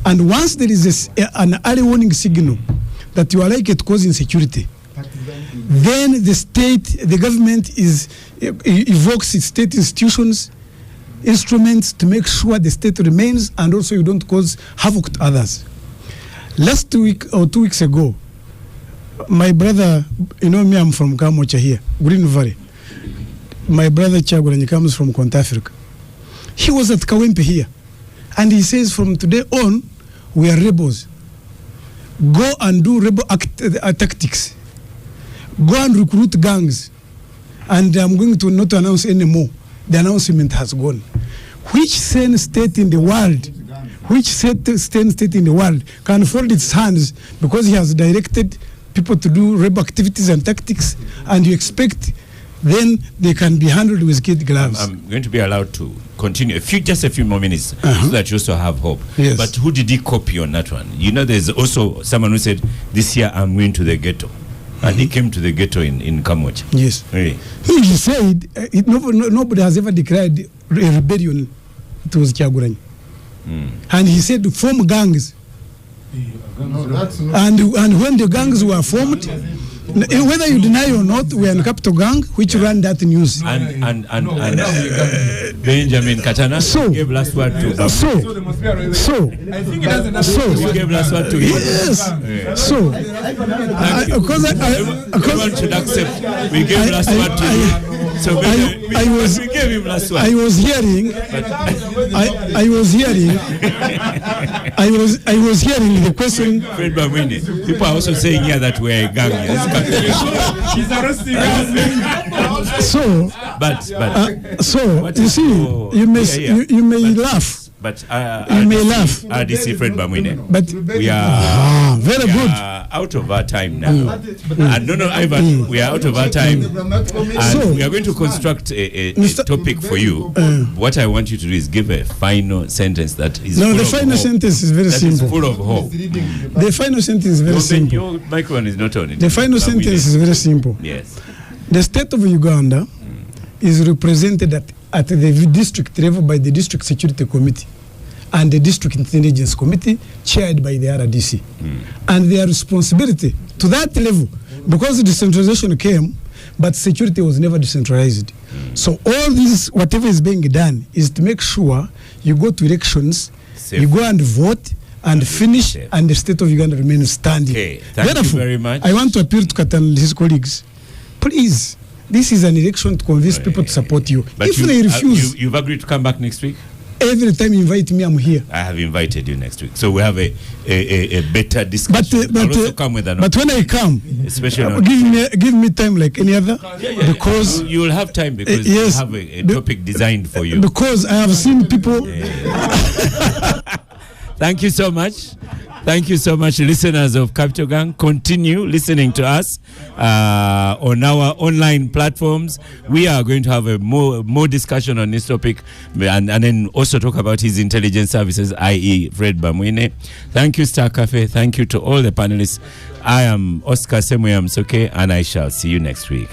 S9: And once there is an early warning signal that you are likely to cause insecurity, then the government evokes its state institutions, instruments to make sure the state remains, and also you don't cause havoc to others. Last week or 2 weeks ago, my brother, you know me, I'm from Kamocha here, Green Valley. My brother Chagulanyi comes from Africa. He was at Kawempe here, and he says from today on, we are rebels. Go and do rebel tactics. Go and recruit gangs. And I'm going to not announce anymore. The announcement has gone. Which sane state in the world, state in the world can fold its hands because he has directed people to do rebel activities and tactics, and you expect then they can be handled with kid gloves?
S1: I'm going to be allowed to continue just a few more minutes so that you also have hope.
S9: Yes.
S1: But who did he copy on that one? You know, there's also someone who said, this year I'm going to the ghetto. And he came to the ghetto in Kamocha.
S9: Yes.
S1: Really?
S9: He said nobody has ever declared a rebellion. It was Kyagulanyi. And he said to form gangs. And when the gangs were formed, whether you deny or not, we are in Capitalgang, which ran that news.
S1: And Benjamin Katana gave last word to him. We gave last word to him.
S9: Yes. So, because
S1: everyone should accept we gave last word to him. So we gave him last word.
S9: I was hearing the question.
S1: Fred Bamwine, people are also saying here that we're a gang.
S10: He's arresting us.
S9: So,
S1: but
S9: you see, you may laugh.
S1: But
S9: you may laugh.
S1: RDC Fred Bamwine.
S9: But
S1: we are
S9: very good.
S1: Out of our time now. And no, Ivan, we are out of our time. And we are going to construct a topic for you. What I want you to do is give a final sentence that is
S9: the final sentence is very simple.
S1: Is full of hope.
S9: The final sentence is very simple.
S1: Your microphone is not on it.
S9: The final sentence is very simple.
S1: Yes.
S9: The state of Uganda is represented at the district level by the District Security Committee and the District Intelligence Committee chaired by the RDC. And their responsibility to that level, because decentralization came, but security was never decentralized. So all this, whatever is being done, is to make sure you go to elections, you go and vote, and finish, and the state of Uganda remains standing.
S1: Okay, thank you very much.
S9: I want to appeal to Katan and his colleagues. Please, this is an election to convince people to support you.
S1: But
S9: if they refuse...
S1: You've agreed to come back next week?
S9: Every time you invite me, I'm here.
S1: I have invited you next week. So we have a better discussion.
S9: But when I come,
S1: especially
S9: give me time like any other. Because
S1: you will have time because you have a topic designed for you.
S9: Because I have seen people...
S1: Thank you so much. Thank you so much, listeners of Capitalgang. Continue listening to us on our online platforms. We are going to have a more discussion on this topic and then also talk about his intelligence services, i.e. Fred Bamwine. Thank you, Star Cafe. Thank you to all the panelists. I am Oscar Semoyam Soke, and I shall see you next week.